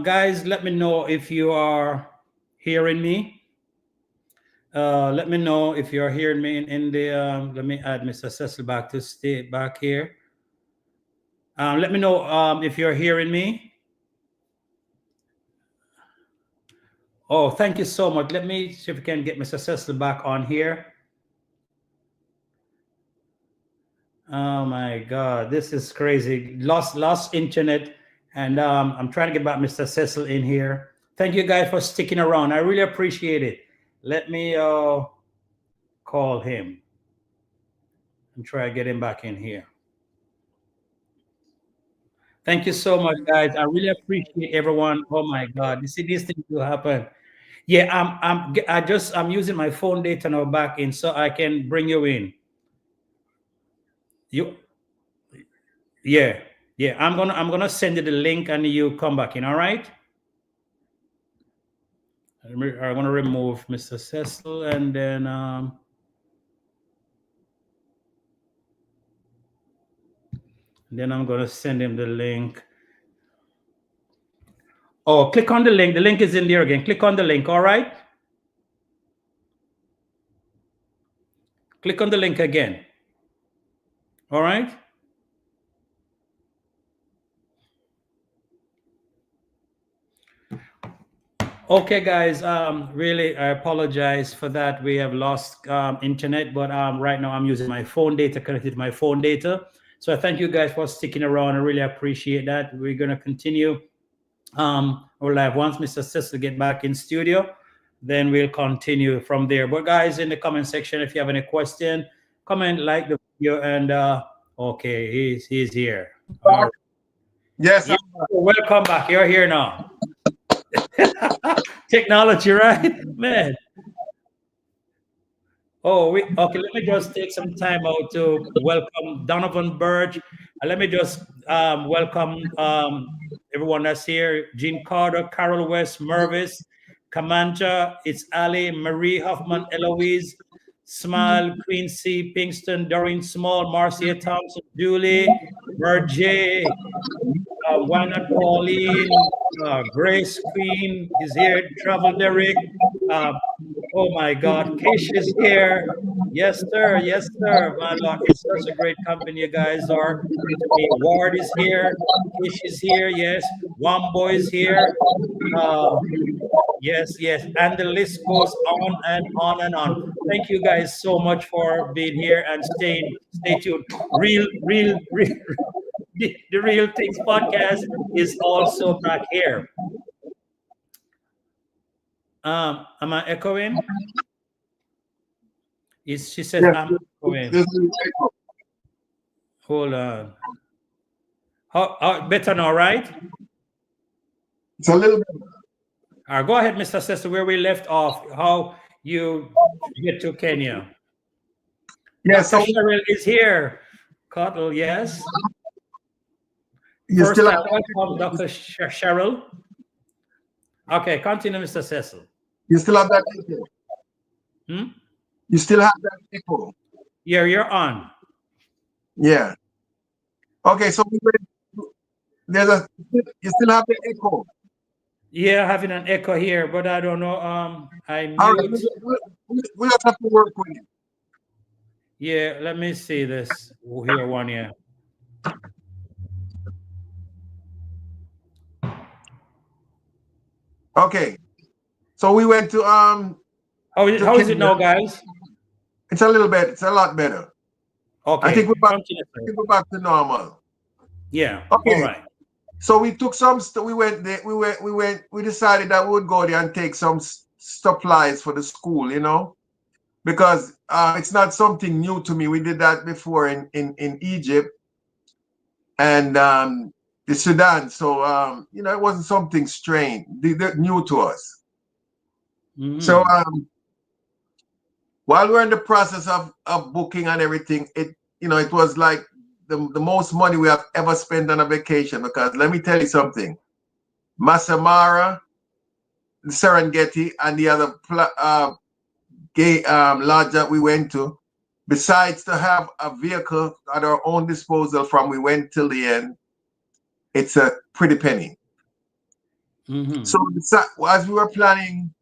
Guys, let me know if you are hearing me. Let me know if you're hearing me in the. Let me add Mr. Cecil back to stay back here. Let me know if you're hearing me. Oh, thank you so much. Let me see if we can get Mr. Cecil back on here. Oh my God, this is crazy. Lost internet, and I'm trying to get back Mr. Cecil in here. Thank you guys for sticking around. I really appreciate it. Let me call him and try to get him back in here. Thank you so much, guys. I really appreciate everyone. Oh my God, you see these things will happen. Yeah, I'm using my phone data now back in so I can bring you in. You yeah, yeah. I'm gonna send you the link and you come back in, all right? I'm gonna remove Mr. Cecil and then I'm gonna send him the link. Oh, click on the link. The link is in there again. Click on the link, all right? Click on the link again. All right? Okay, guys. Really, I apologize for that. We have lost internet, but right now I'm using my phone data, connected to my phone data. So I thank you guys for sticking around. I really appreciate that. We're gonna continue our live once Mr. Cecil get back in studio. Then we'll continue from there. But guys, in the comment section, if you have any question, comment, like the video, and okay, he's here. All right. Yes. Yeah, welcome back. You're here now. Technology, right, man? Oh, okay. Let me just take some time out to welcome Donovan Burge. Let me just welcome everyone that's here: Jean Carter, Carol West, Mervis, Kamanja, it's Ali, Marie Hoffman, Eloise, Smile, Quincy, Pinkston, Doreen Small, Marcia Thompson, Julie, Merjay, why not Pauline, Grace Queen is here, Travel Derek. Oh my God, Kish is here. Yes, sir. Yes, sir. My Lord, it's such a great company you guys are. Ward is here. Kish is here. Yes. Wambo is here. Yes, yes. And the list goes on and on and on. Thank you guys so much for being here and stay tuned. Real, the Real Things podcast is also back here. Am I echoing? She says Yes. I'm echoing. This is echo. Hold on. How better now, right? It's a little bit. Go ahead, Mr. Cecil, where we left off. How you get to Kenya? Yes. Dr. So Cheryl is here. Cottle, yes. you First still time have welcome, Dr. Cheryl. Okay, continue, Mr. Cecil. that echo. Hmm? You still have that echo. Yeah, you're on. Yeah. Okay. So you still have the echo. Yeah, having an echo here, but I don't know. I All right. mute. We just have to work with it. Yeah, let me see this. Here, one here. Okay. So we went to How is it Kenya. now, guys? It's a little bit. It's a lot better. Okay, I think continue. we're back to normal. Yeah. Okay. All right. So we took some. We went there. We decided that we would go there and take some supplies for the school. You know. because it's not something new to me. We did that before in Egypt and the Sudan. So it wasn't something strange, new to us. So while we're in the process of booking and everything, it was like the most money we have ever spent on a vacation. Because let me tell you something, Masamara, the Serengeti, and the other lodge that we went to, besides to have a vehicle at our own disposal from we went till the end, it's a pretty penny. So as we were planning,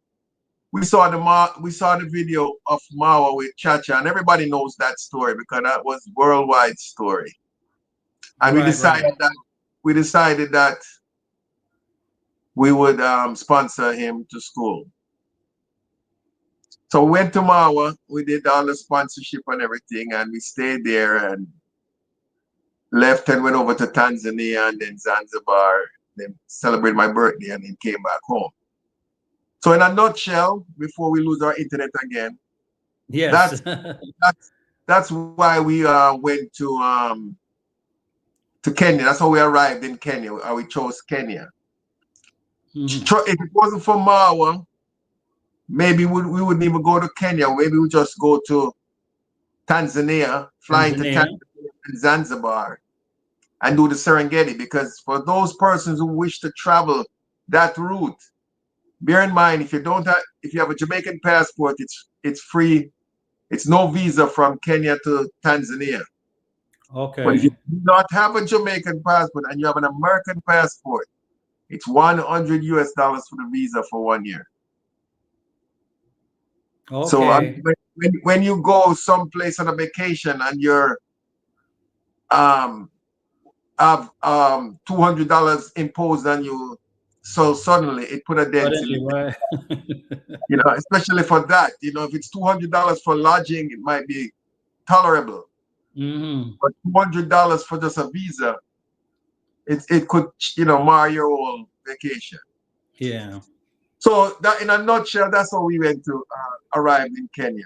we saw the video of Mawa with Chacha, and everybody knows that story because that was worldwide story. And we decided that we would sponsor him to school. So we went to Mawa, we did all the sponsorship and everything, and we stayed there and left and went over to Tanzania and then Zanzibar, then celebrated my birthday and then came back home. So in a nutshell, before we lose our internet again, yes, that's why we went to Kenya. That's how we arrived in Kenya. We chose Kenya. If it wasn't for Marwa, maybe we wouldn't even go to Kenya. Maybe we just go to Tanzania, flying to Tanzania and Zanzibar, and do the Serengeti. Because for those persons who wish to travel that route, bear in mind if you have a Jamaican passport, it's free. It's no visa from Kenya to Tanzania. Okay. But if you do not have a Jamaican passport and you have an American passport, it's $100 for the visa for 1 year. Okay. So when you go someplace on a vacation and you're have $200 imposed on you, so suddenly it put a dent in it. Right. Especially for that. If it's $200 for lodging, it might be tolerable. But $200 for just a visa, it could mar your whole vacation. Yeah. So that in a nutshell, that's how we went to arrived in Kenya.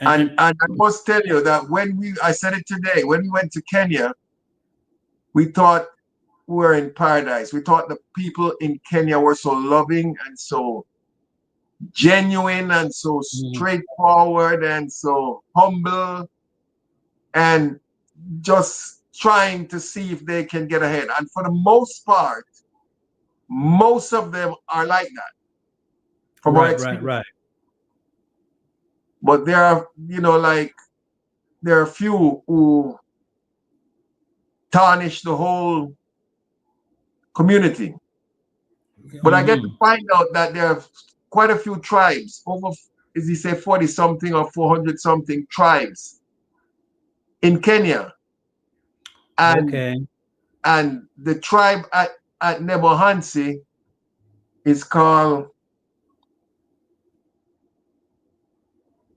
And I must tell you that I said it today, when we went to Kenya, we thought we were in paradise. We thought the people in Kenya were so loving and so genuine and so straightforward and so humble and just trying to see if they can get ahead. And for the most part, most of them are like that. From our experience. Right. But there are, there are a few who tarnish the whole community. But I get to find out that there are quite a few tribes, over, as he say, 40 something or 400 something tribes in Kenya. And the tribe at Nebohansi is called,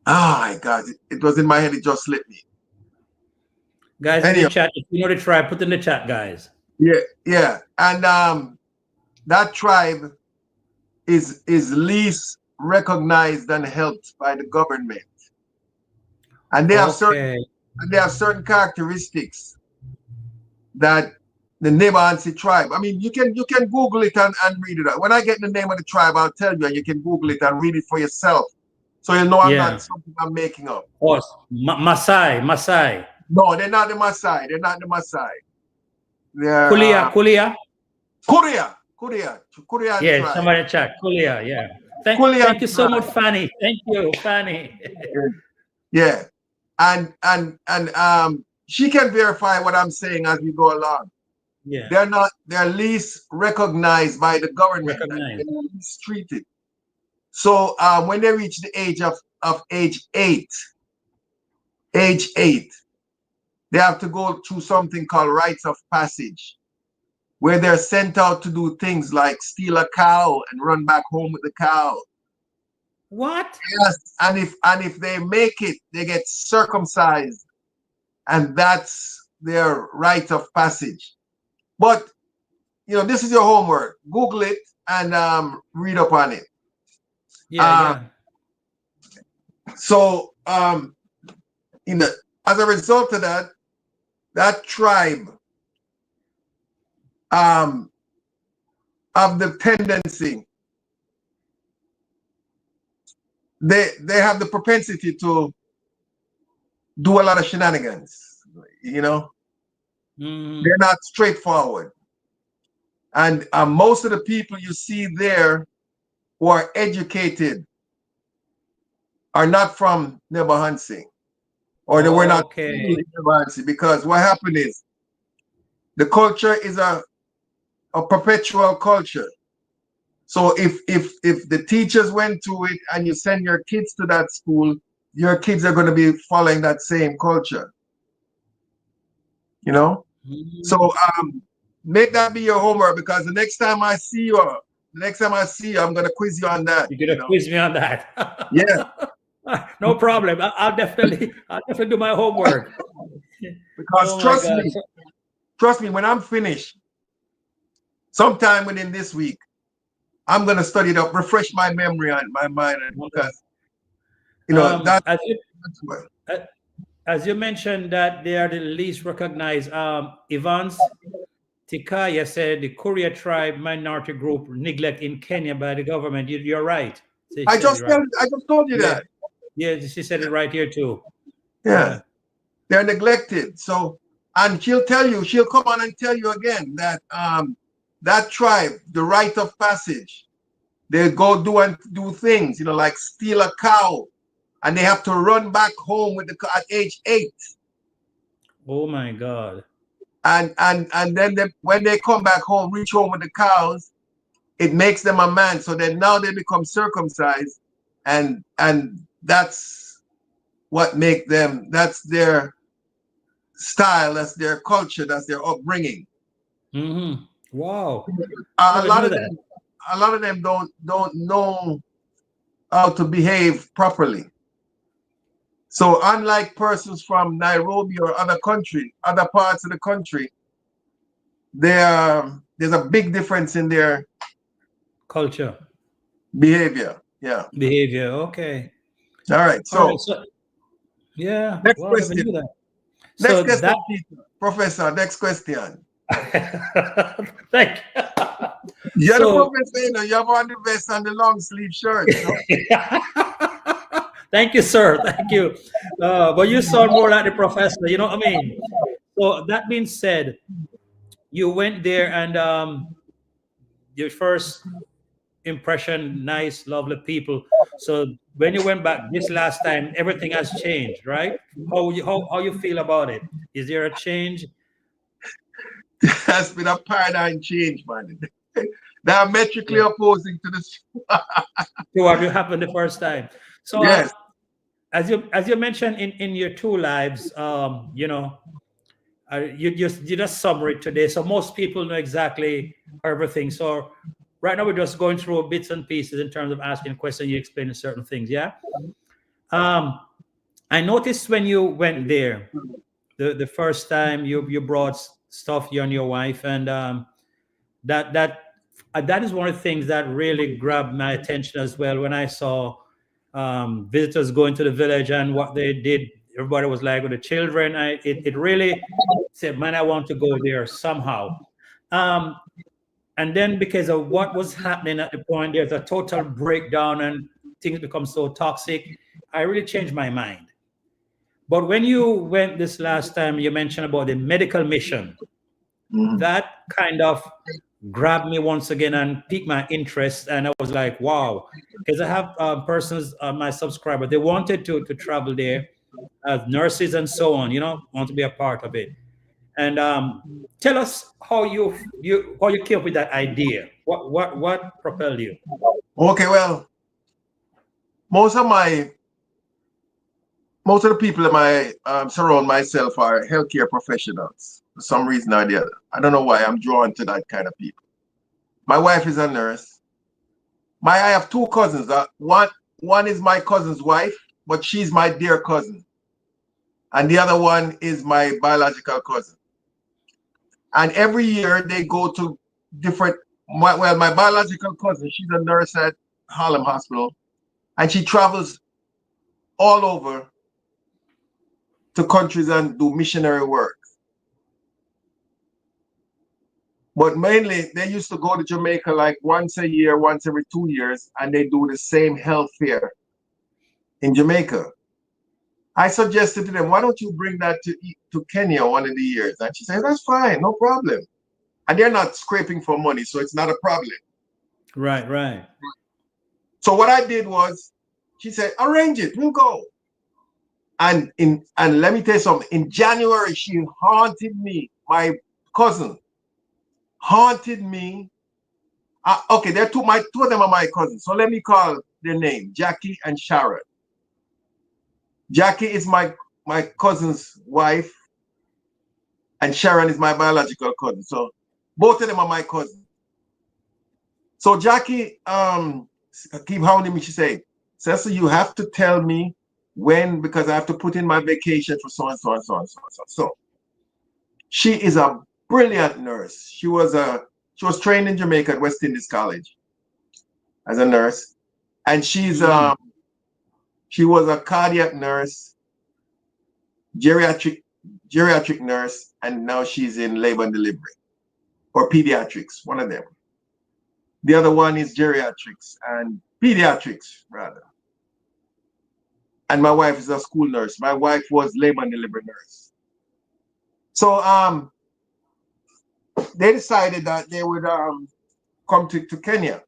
oh my God, it was in my head, it just slipped me. Guys, in the chat, if you know the tribe, put in the chat, guys. Yeah. And that tribe is least recognized and helped by the government. And they have certain characteristics that the Nebansi tribe. I mean, you can Google it and read it. When I get the name of the tribe, I'll tell you, and you can Google it and read it for yourself. So you'll know I'm not something I'm making up. Oh, Maasai. No, they're not the Maasai. They're not the Maasai. They're Kulia. Yeah, tribe. somebody chat. Kulia, yeah. Thank you so much, Fanny. Thank you, Fanny. Yeah. And she can verify what I'm saying as we go along. Yeah. They're least recognized by the government. They're least treated. So when they reach the age of age 8, they have to go through something called rites of passage, where they're sent out to do things like steal a cow and run back home with the cow. What? Yes, and if they make it, they get circumcised, and that's their rite of passage. But this is your homework. Google it and read up on it. Yeah. So, you know, as a result of that, that tribe of the tendency, they have the propensity to do a lot of shenanigans. You know, they're not straightforward, and most of the people you see there who are educated are not from Nebahansi, or they were not Okay. Nebahansi, because what happened is the culture is a perpetual culture. So if the teachers went to it and you send your kids to that school, your kids are going to be following that same culture. You know? So make that be your homework, because the next time I see you, I'm going to quiz you on that. You're gonna quiz me on that. Yeah. No problem. I'll definitely do my homework. Because Oh my God. trust me, when I'm finished, sometime within this week, I'm gonna study it up, refresh my memory and my mind, because you know that's what. As you mentioned that they are the least recognized. Evans Tikaya said the Korea tribe minority group neglect in Kenya by the government. You're right. I just told you Yeah. that. Yeah, she said it right here too. Yeah. They're neglected. So, and she'll come on and tell you again that that tribe, the rite of passage, they go do things, you know, like steal a cow, and they have to run back home with the cow at age 8. Oh my God. And then when they come back home, reach home with the cows, it makes them a man. So then now they become circumcised, and that's what make them. That's their style. That's their culture. That's their upbringing. Wow. A lot of them don't know how to behave properly. So unlike persons from Nairobi or other parts of the country, there's a big difference in their Culture. behavior. Yeah. Behavior. Okay. All right. So, yeah. next Wow, never question. knew that. Next So question, that Professor. Next question. thank you. You're the professor, you know, you have on the vest and the long sleeve shirt. You know? Thank you, sir. Thank you. But you sound more like the professor. You know what I mean? So that being said, you went there and your first impression, nice, lovely people. So when you went back this last time, everything has changed, right? How you feel about it? Is there a change? That's been a paradigm change, man. Diametrically opposing to this. To what happened the first time. So Yes. as you mentioned in your two lives, you know, you just summary today, so most people know exactly everything. So right now we're just going through bits and pieces in terms of asking questions. You explaining certain things, yeah. I noticed when you went there, the first time you brought stuff, you and your wife, and that that is one of the things that really grabbed my attention as well when I saw visitors going to the village and what they did. Everybody was like with the children. It really said, man, I want to go there somehow. And then because of what was happening at the point, there's a total breakdown and things become so toxic. I really changed my mind. But when you went this last time, you mentioned about the medical mission. That kind of grabbed me once again and piqued my interest. And I was like, wow, because I have persons, my subscriber, they wanted to travel there as nurses and so on, you know, want to be a part of it. And tell us how you came up with that idea. What propelled you? Okay, well, most of the people that surround myself are healthcare professionals for some reason or the other. I don't know why I'm drawn to that kind of people. My wife is a nurse. I have two cousins. One is my cousin's wife, but she's my dear cousin. And the other one is my biological cousin. And every year they go to my biological cousin, she's a nurse at Harlem Hospital, and she travels all over to countries and do missionary work. But mainly, they used to go to Jamaica like once a year, once every 2 years, and they do the same health fair in Jamaica. I suggested to them, why don't you bring that to Kenya one of the years? And she said, that's fine, no problem. And they're not scraping for money, so it's not a problem. Right, right. So what I did was, she said, arrange it, we'll go. And let me tell you something, in January, she haunted me, my cousin haunted me. Okay, they're two of them are my cousins. So let me call their name, Jackie and Sharon. Jackie is my cousin's wife, and Sharon is my biological cousin. So both of them are my cousins. So Jackie keep hounding me. She say, Cecil, you have to tell me when, because I have to put in my vacation for so and so and so and so and so. So she is a brilliant nurse. She was trained in Jamaica at West Indies College as a nurse, and she was a cardiac nurse, geriatric nurse, and now she's in labor and delivery or pediatrics, one of them. The other one is geriatrics and pediatrics, rather. And my wife is a school nurse. My wife was labor and delivery nurse. So they decided that they would come to Kenya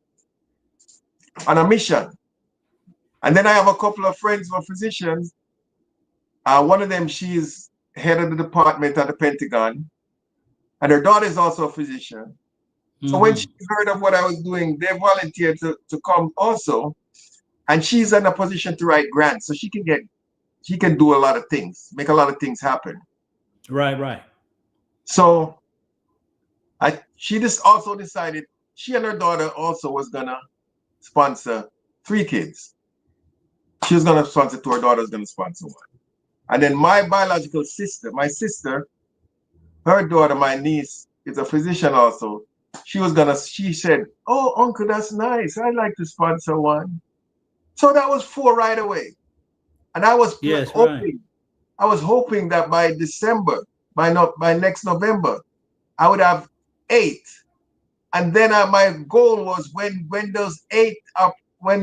on a mission. And then I have a couple of friends who are physicians. One of them, she's head of the department at the Pentagon, and her daughter is also a physician. So when she heard of what I was doing, they volunteered to come also. And she's in a position to write grants, so she can do a lot of things, make a lot of things happen. Right, right. So she just also decided she and her daughter also was gonna sponsor 3 kids. She was gonna sponsor 2, her daughter was gonna sponsor 1. And then my biological sister, her daughter, my niece, is a physician also. She said, oh, uncle, that's nice. I'd like to sponsor 1. So that was 4 right away. And I was hoping that by December, by next November, I would have 8. And then my goal was when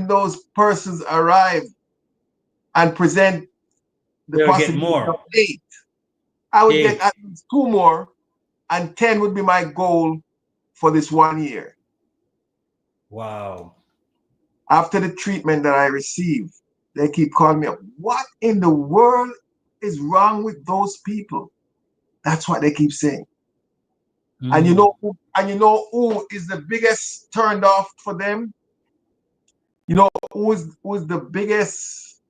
those persons arrive and present the possibility of 8, I would get at least 2 more, and 10 would be my goal for this 1 year. Wow. After the treatment that I received, they keep calling me up. What in the world is wrong with those people? That's what they keep saying. And you know who is the biggest turned off for them? You know who's the biggest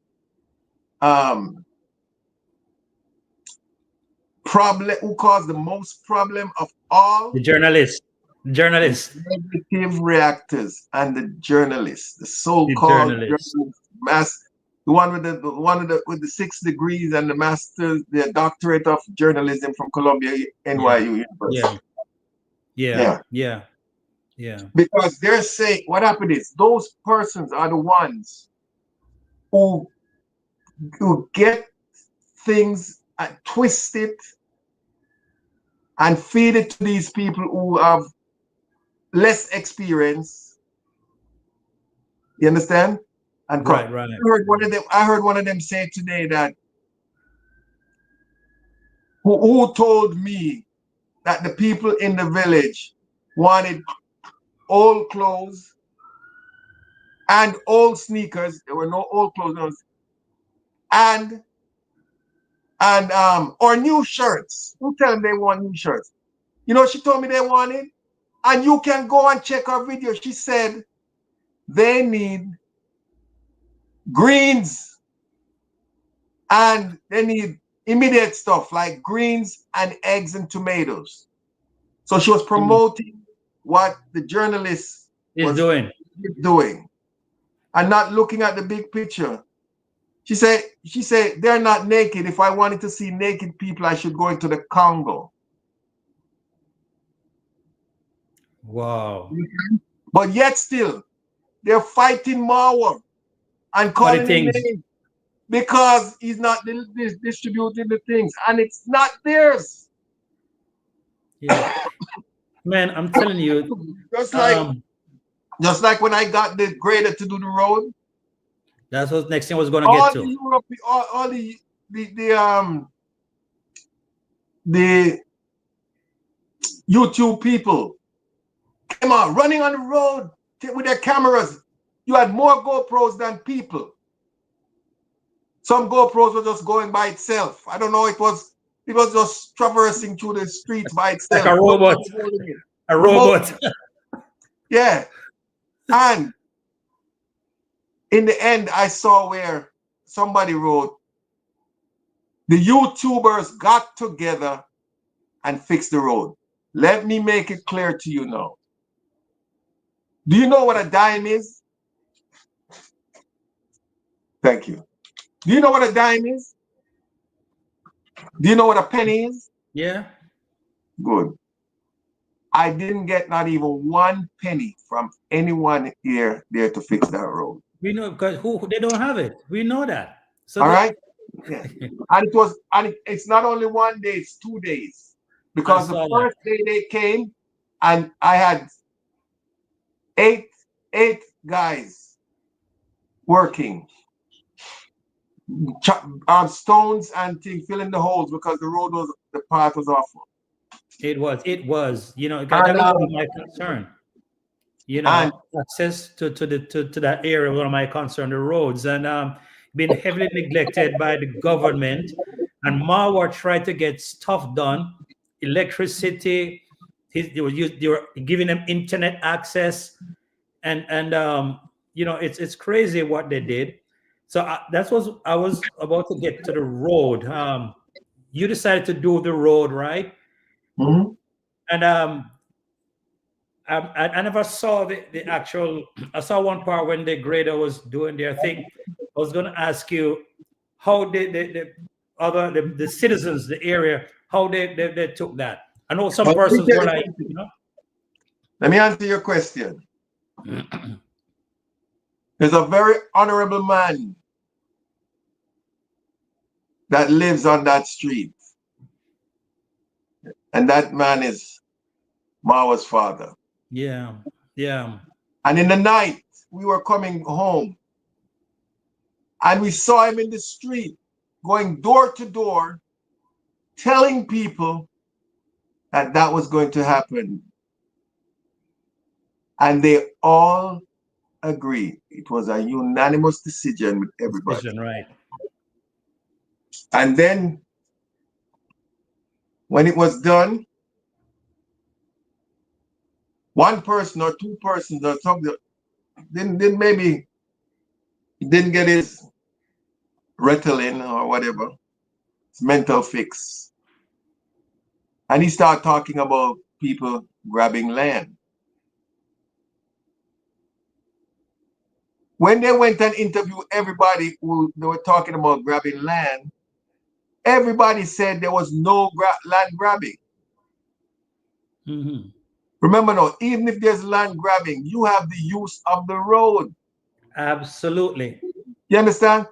problem, who caused the most problem of all? The journalists. Negative reactors and the journalists, the so-called journalists, the one with the 6 degrees and the master's, the doctorate of journalism from Columbia NYU University. Yeah. Because they're saying what happened is those persons are the ones who get things and twist it and feed it to these people who have less experience. You understand? And right. I heard one of them say today that who told me that the people in the village wanted old clothes and old sneakers. There were no old clothes, and or new shirts. Who tell them they want new shirts? You know, she told me they wanted, and you can go and check her video. She said they need greens and they need immediate stuff like greens and eggs and tomatoes. So she was promoting what the journalist was doing and not looking at the big picture. She said they're not naked. If I wanted to see naked people, I should go into the Congo. Wow. But yet still, they're fighting Mawa and calling him names. because he's not distributing the things, and it's not theirs. Yeah. Man, I'm telling you, Just like um, just like when I got the grader to do the road, that's what next thing I was gonna get all to. the Europe, all the YouTube people came out running on the road with their cameras. You had more GoPros than people. Some GoPros were just going by itself. I don't know. It was just traversing through the streets by Like itself. a robot. Nobody holding it. A Remote. robot. Yeah. And in the end, I saw where somebody wrote, the YouTubers got together and fixed the road. Let me make it clear to you now. Do you know what a dime is? Thank you. Do you know what a dime is? Do you know what a penny is? Yeah. Good. I didn't get not even 1 penny from anyone here there to fix that road. We know because who they don't have it. We know that. So All right? Yeah. And it's not only 1 day, it's 2 days. I Because the saw that. first day they came and I had eight guys working, stones and things, filling the holes because the path was awful. It was, because that And, was one of my concern. and Access to that area, one of my concern, the roads, and been heavily neglected by the government. And Marwa tried to get stuff done, electricity. They were giving them internet access, and it's crazy what they did. So that's what I was about to get to the road. You decided to do the road, right? Mhm. And I never saw the actual. I saw one part when the grader was doing their thing. I was going to ask you how the citizens, the area, how they took that. I know some persons were like, Let me answer your question. There's a very honorable man that lives on that street. And that man is Marwa's father. yeah, yeah, And in the night, we were coming home and we saw him in the street going door to door, telling people that that was going to happen. And they all agreed. It was a unanimous decision with everybody. decision, right? And then when it was done, one person or two persons or something didn't maybe didn't get his Ritalin or whatever, his mental fix. And he started talking about people grabbing land. When they went and interviewed everybody who they were talking about grabbing land, everybody said there was no land grabbing. Mm-hmm. Remember now, even if there's land grabbing, you have the use of the road. Absolutely. You understand?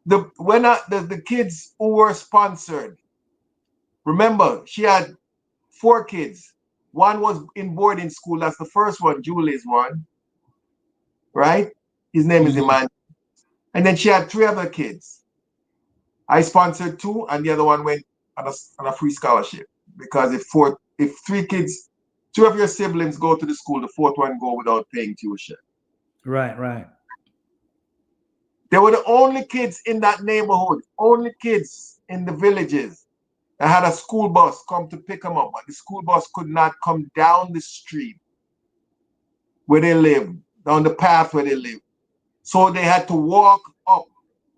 The kids who were sponsored, remember, she had 4 kids. One was in boarding school. That's the first one, Julie's one, right? His name is Mhm. Iman. And then she had 3 other kids. I sponsored 2, and the other one went on a free scholarship. Because if 3 kids, 2 of your siblings go to the school, the 4th one go without paying tuition. Right, right. They were the only kids in that neighborhood, only kids in the villages that had a school bus come to pick them up, but the school bus could not come down the street where they lived, down the path where they lived. So they had to walk up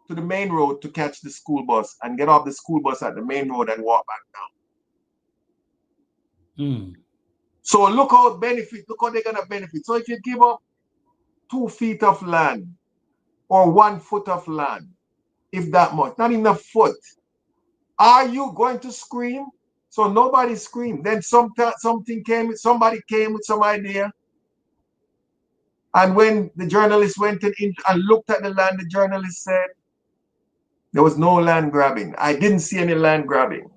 to the main road to catch the school bus and get off the school bus at the main road and walk back down. Mm. So look how they're gonna benefit. So if you give up 2 feet of land or 1 foot of land, if that much, not even a foot, are you going to scream? So nobody screamed. Then somebody came with some idea. And when the journalist went in and looked at the land, the journalist said, There was no land grabbing. I didn't see any land grabbing.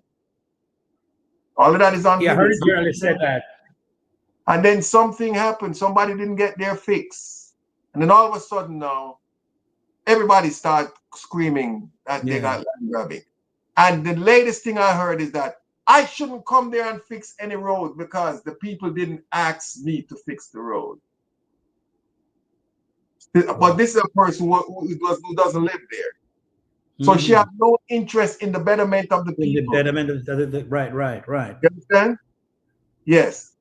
All of that is on Yeah, I video. heard a journalist said that. And then something happened. Somebody didn't get their fix. And then all of a sudden now, everybody started screaming that they got land grabbing. And the latest thing I heard is that I shouldn't come there and fix any road because the people didn't ask me to fix the road. But this is a person who doesn't live there. So she has no interest in the betterment of the people. The betterment of right. You understand? Yes.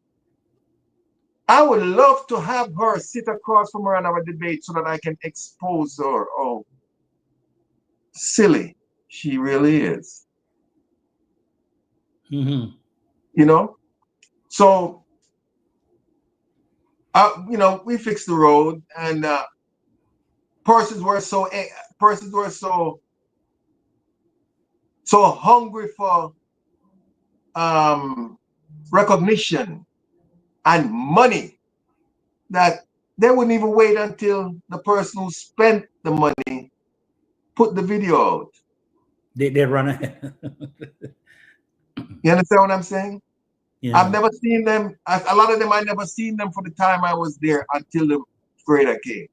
I would love to have her sit across from her and have a debate so that I can expose her. Oh, silly she really is. You know? So, we fixed the road, and persons were so hungry for recognition and money that they wouldn't even wait until the person who spent the money put the video out. They run ahead. You understand what I'm saying? Yeah. I've never seen them. A lot of them, I never seen them for the time I was there until the grader came.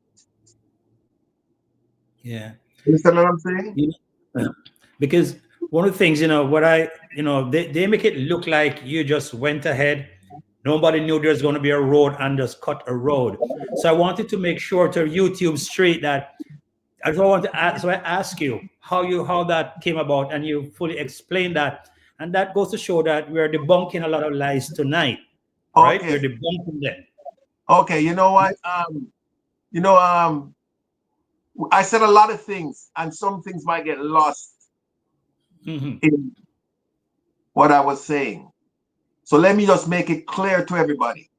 Yeah. You understand what I'm saying? Because one of the things, they make it look like you just went ahead. Nobody knew there's going to be a road and just cut a road. So I wanted to make sure to YouTube Street that I want to ask. So I ask you how that came about, and you fully explained that, and that goes to show that we are debunking a lot of lies tonight, right? Okay. We're debunking them. Okay. You know what? I said a lot of things, and some things might get lost in what I was saying. So let me just make it clear to everybody.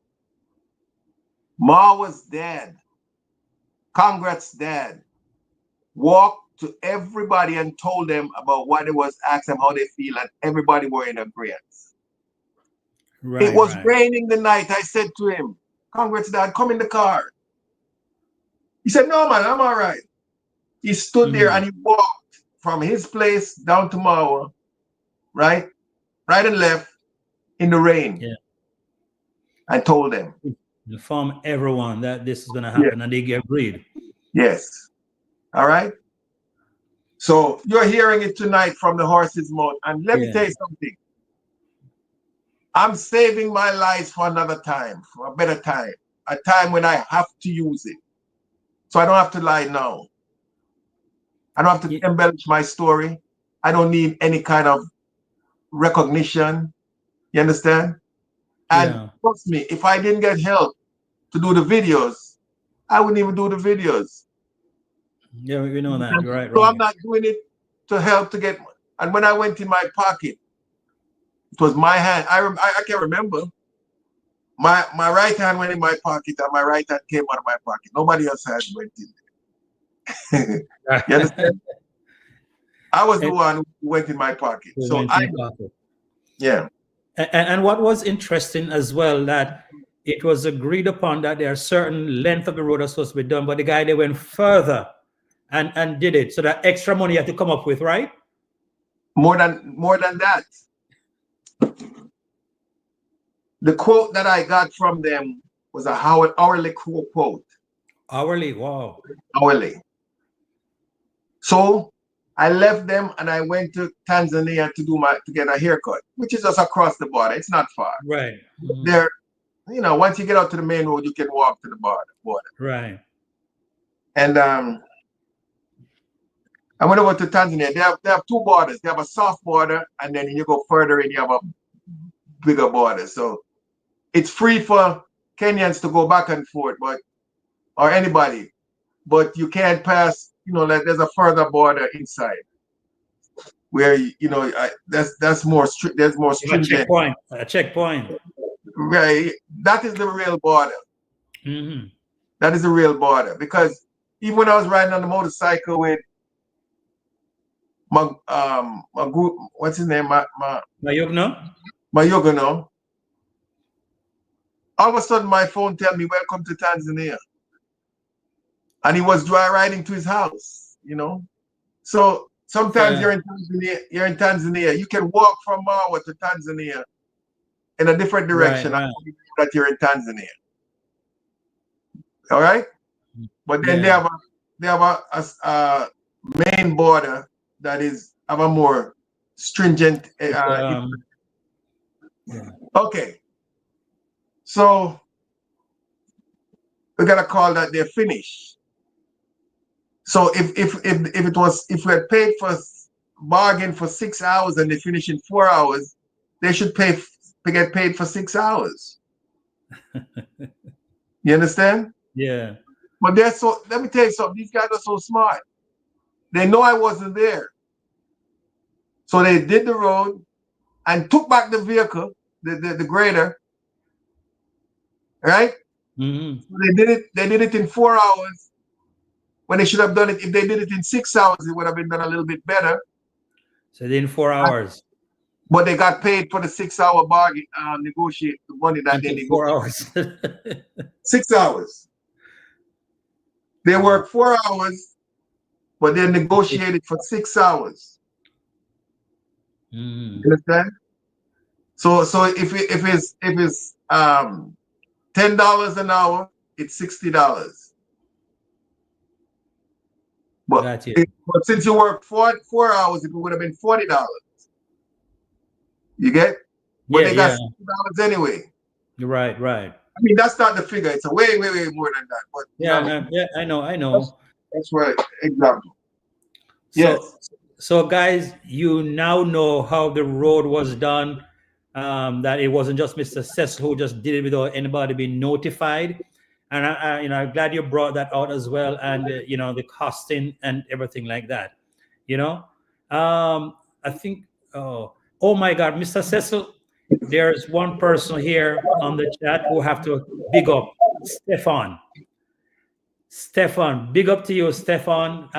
Ma was dead. Congrats dad walked to everybody and told them about what it was, asked them how they feel, and everybody were in agreement. Right, it was raining the night. I said to him, Congrats dad, come in the car. He said, no man, I'm all right. He stood there and he walked from his place down to Mawa, right and left in the rain. Yeah. I told them. Inform everyone that this is going to happen, and they agreed. Yes. All right. So you're hearing it tonight from the horse's mouth. And let me tell you something. I'm saving my life for another time, for a better time, a time when I have to use it. So I don't have to lie now. I don't have to embellish my story. I don't need any kind of recognition. You understand? And trust me, if I didn't get help to do the videos, I wouldn't even do the videos. Yeah, we know that. You're right. So I'm not doing it to help to get. And when I went in my pocket, it was my hand. I can remember. My right hand went in my pocket, and my right hand came out of my pocket. Nobody else hand went in there. You understand? I was the one who went in my pocket. So yeah. And what was interesting as well, that it was agreed upon that there are certain length of the road that's supposed to be done, but the guy, they went further and did it. So that extra money you had to come up with, right? More than that. The quote that I got from them was a hourly quote. Hourly, wow. Hourly. So I left them and I went to Tanzania to get a haircut, which is just across the border. It's not far. Right. There, once you get out to the main road, you can walk to the border. Right. And I went over to Tanzania. They have two borders. They have a soft border, and then you go further in, you have a bigger border. So it's free for Kenyans to go back and forth, or anybody, but you can't pass. Like there's a further border inside where that's more strict. There's more stringent. A checkpoint. Right. That is the real border. That is the real border, because even when I was riding on the motorcycle with my group, what's his name? Mayugno. All of a sudden, my phone tell me, "Welcome to Tanzania," and he was dry riding to his house. So Sometimes Yeah. you're in Tanzania. You can walk from Marwa to Tanzania in a different direction Right. that you're in Tanzania. All right? But then Yeah. they have a main border that is of a more stringent Yeah. okay. So we gotta call that they're finished. So if we had paid for bargain for 6 hours and they finish in 4 hours, they should get paid for 6 hours. You understand? Yeah. But let me tell you something, these guys are so smart. They know I wasn't there. So they did the road and took back the vehicle, the grader, right? Mm-hmm. So they did it in 4 hours when they should have done it. If they did it in 6 hours, it would have been done a little bit better. So in 4 hours. But they got paid for the 6 hour bargain, negotiate the money that It they took 4 negotiated. hours. 6 hours. They worked 4 hours, but they negotiated for 6 hours. Mm. You understand? So if it's $10 an hour, it's $60. Got you. But since you work 4 hours, it would have been $40. You get? But they got Yeah. $60 anyway. You're right. I mean, that's not the figure. It's a way more than that. But Yeah, I know. That's right. Exactly. So, so guys, you now know how the road was done. That it wasn't just Mr. Cecil who just did it without anybody being notified. And I'm glad you brought that out as well, and the costing and everything like that. I think. Oh my God, Mr. Cecil, there's one person here on the chat who have to big up Stefan. Stefan, big up to you, Stefan.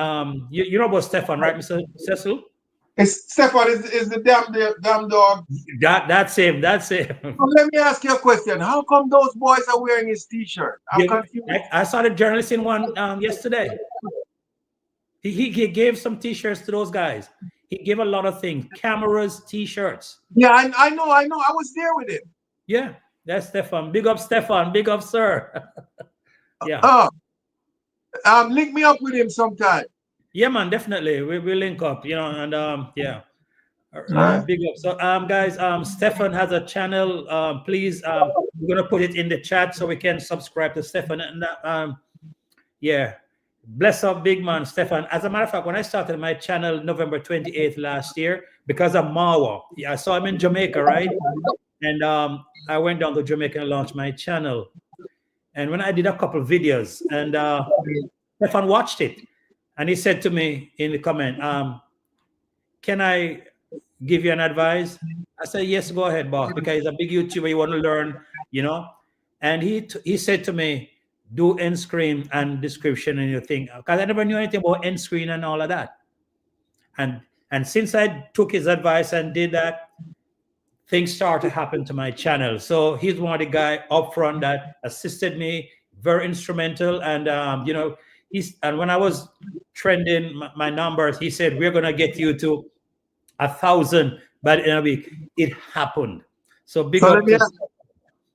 You know about Stefan, right, Mr. Cecil? Stefan is the damn dog. That's him. Well, let me ask you a question. How come those boys are wearing his t-shirt? I'm confused. I saw the journalist in one yesterday. He gave some t-shirts to those guys. He gave a lot of things, cameras, t-shirts. Yeah, I know. I was there with him. Yeah, that's Stefan. Big up, Stefan. Big up, sir. Yeah. Link me up with him sometime. Yeah, man, definitely. We link up, and yeah. Right. Big up. So guys, Stefan has a channel. Please, we're gonna put it in the chat so we can subscribe to Stefan. And yeah. Bless up, big man, Stefan. As a matter of fact, when I started my channel November 28th last year, because of Marwa, I saw him in Jamaica, right? And I went down to Jamaica and launched my channel. And when I did a couple of videos, and Stefan watched it, and he said to me in the comment, can I give you an advice? I said, yes, go ahead, boss, because he's a big YouTuber, you want to learn, And he said to me, do end screen and description and your thing, because I never knew anything about end screen and all of that. And since I took his advice and did that, things started to happen to my channel. So he's one of the guy up front that assisted me, very instrumental. And and when I was trending my numbers, he said, we're gonna get you to 1,000 by the end of the week. It happened. So big up.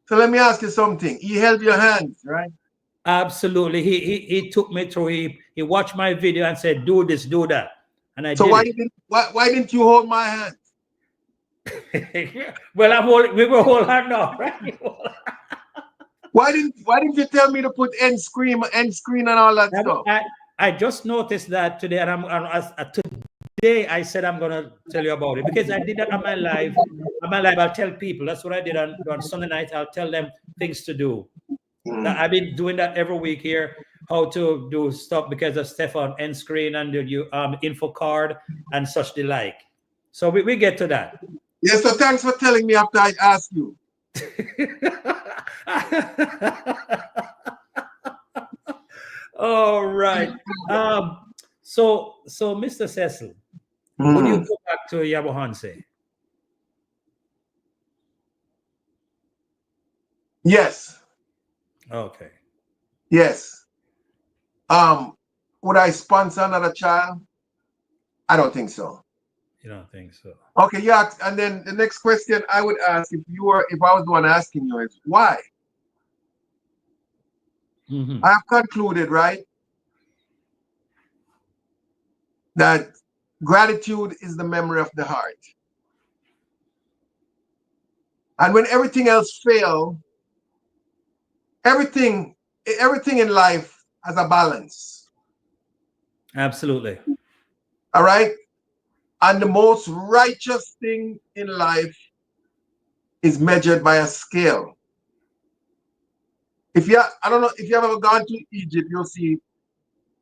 So let me ask you something. He held your hands, right? Absolutely. He took me through. He watched my video and said, do this, do that. And I so did why didn't you hold my hand? Well, we were holding hand now, right? Why didn't you tell me to put end screen and all that stuff? I just noticed that today, and today I said I'm gonna tell you about it because I did that on my live. On my live, I'll tell people. That's what I did on Sunday night. I'll tell them things to do. I've been doing that every week here, how to do stuff because of Stefan end screen and the info card and such the like. So we get to that. Yes, so thanks for telling me after I asked you. All right. So Mr. Cecil, would you go back to Yabohanse? Yes. Okay. Yes. Would I sponsor another child? I don't think so. You don't think so? Okay, yeah. And then the next question I would ask, if I was the one asking you, is why? Hmm. I have concluded, right, that gratitude is the memory of the heart. And when everything else fails, everything in life has a balance. Absolutely. All right? And the most righteous thing in life is measured by a scale. I don't know if you have ever gone to Egypt, you'll see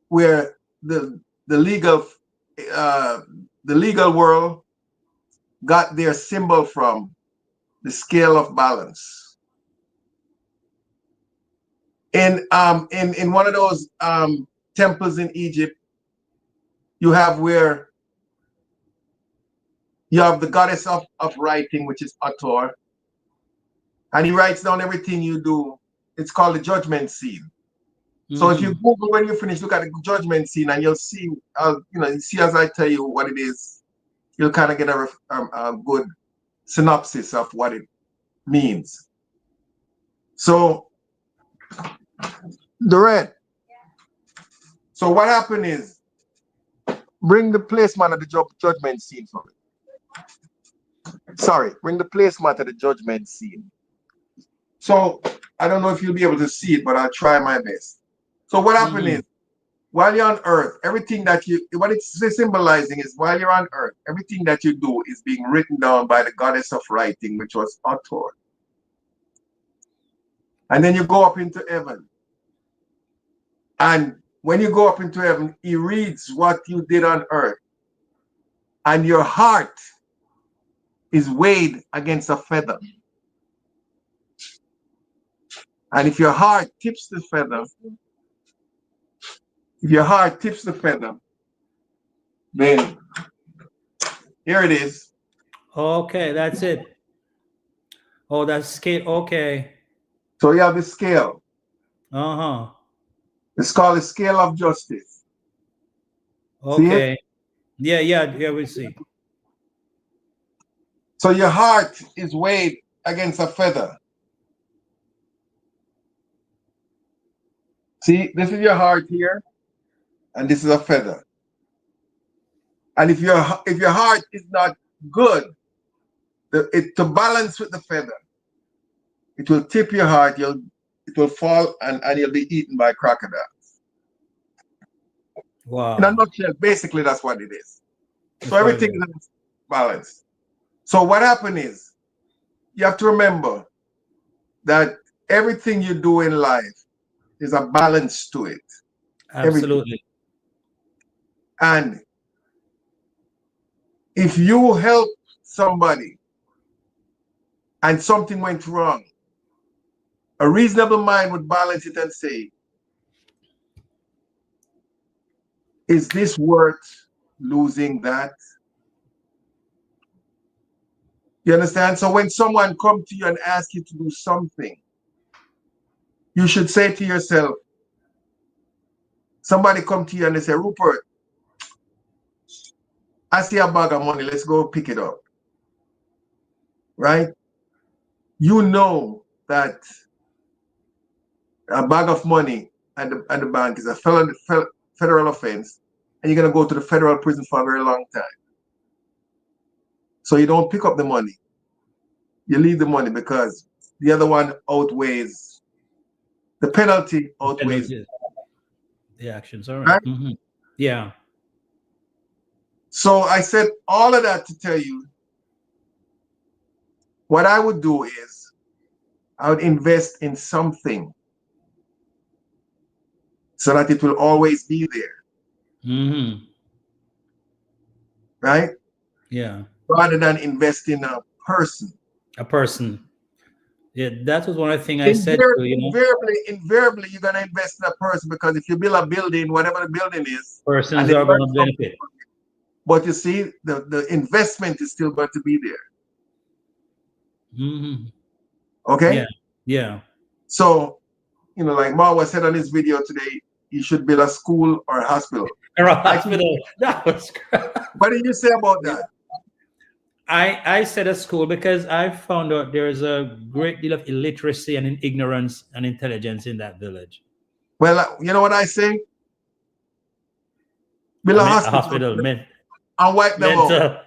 where the legal world got their symbol from, the scale of balance. In one of those temples in Egypt, you have where you have the goddess of writing, which is Ator, and he writes down everything you do. It's called the judgment scene. So if you Google, when you finish, look at the judgment scene, and you'll see, you see as I tell you what it is, you'll kind of get a good synopsis of what it means. So the red. So what happened is, bring the placemat at the judgment scene for me. Sorry, bring the placemat at the judgment scene. So I don't know if you'll be able to see it, but I'll try my best. So what happened is, while you're on earth, everything that what it's symbolizing is, while you're on earth, everything that you do is being written down by the goddess of writing, which was Ator. And then you go up into heaven. And when you go up into heaven, he reads what you did on earth. And your heart is weighed against a feather. And if your heart tips the feather, then here it is. Okay, that's it. Oh, that's scale. Okay. So you have the scale. Uh-huh. It's called the scale of justice. See it? Okay. Yeah, we see. So your heart is weighed against a feather. See, this is your heart here, and this is a feather. And if your heart is not good, to balance with the feather, it will tip your heart. It will fall, and you'll be eaten by crocodiles. Wow. In a nutshell, basically that's what it is. That's So everything is balanced. So what happened is, you have to remember that everything you do in life is a balance to it. Absolutely. Everything. And if you help somebody and something went wrong, a reasonable mind would balance it and say, is this worth losing that? You understand? So when someone comes to you and asks you to do something, you should say to yourself, somebody come to you and they say, Rupert, I see a bag of money, let's go pick it up. Right? You know that a bag of money at the bank is a federal offense, and you're going to go to the federal prison for a very long time. So you don't pick up the money. You leave the money because the other one outweighs, the penalty outweighs. The actions, all right. Right? Yeah. So I said all of that to tell you, what I would do is I would invest in something so that it will always be there. Right? Yeah. Rather than invest in a person. A person. Yeah, that was one of the things I said to you. Invariably, you're gonna invest in a person, because if you build a building, whatever the building is, persons are going to benefit. But you see, the investment is still going to be there. Okay? Yeah. Yeah. So, like Marwa said on his video today, you should build a school or a hospital. Hospital. That was. What did you say about that? I said a school because I found out there is a great deal of illiteracy and ignorance and intelligence in that village. Well, you know what I say? Build a A hospital hospital, and wipe them out. mental.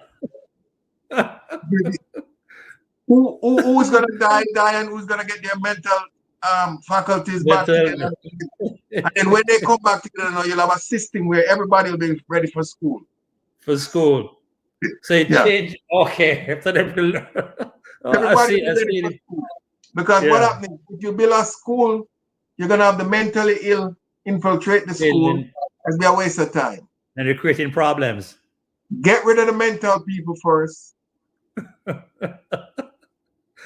Who's gonna die, and who's gonna get their mental faculties back together? And then when they come back together, you'll have a system where everybody will be ready for school. For school. So it changed. Okay. So Everybody will be ready for school. Because what happens if you build a school, you're gonna have the mentally ill infiltrate the school. It's be a waste of time. And you're creating problems. Get rid of the mental people first.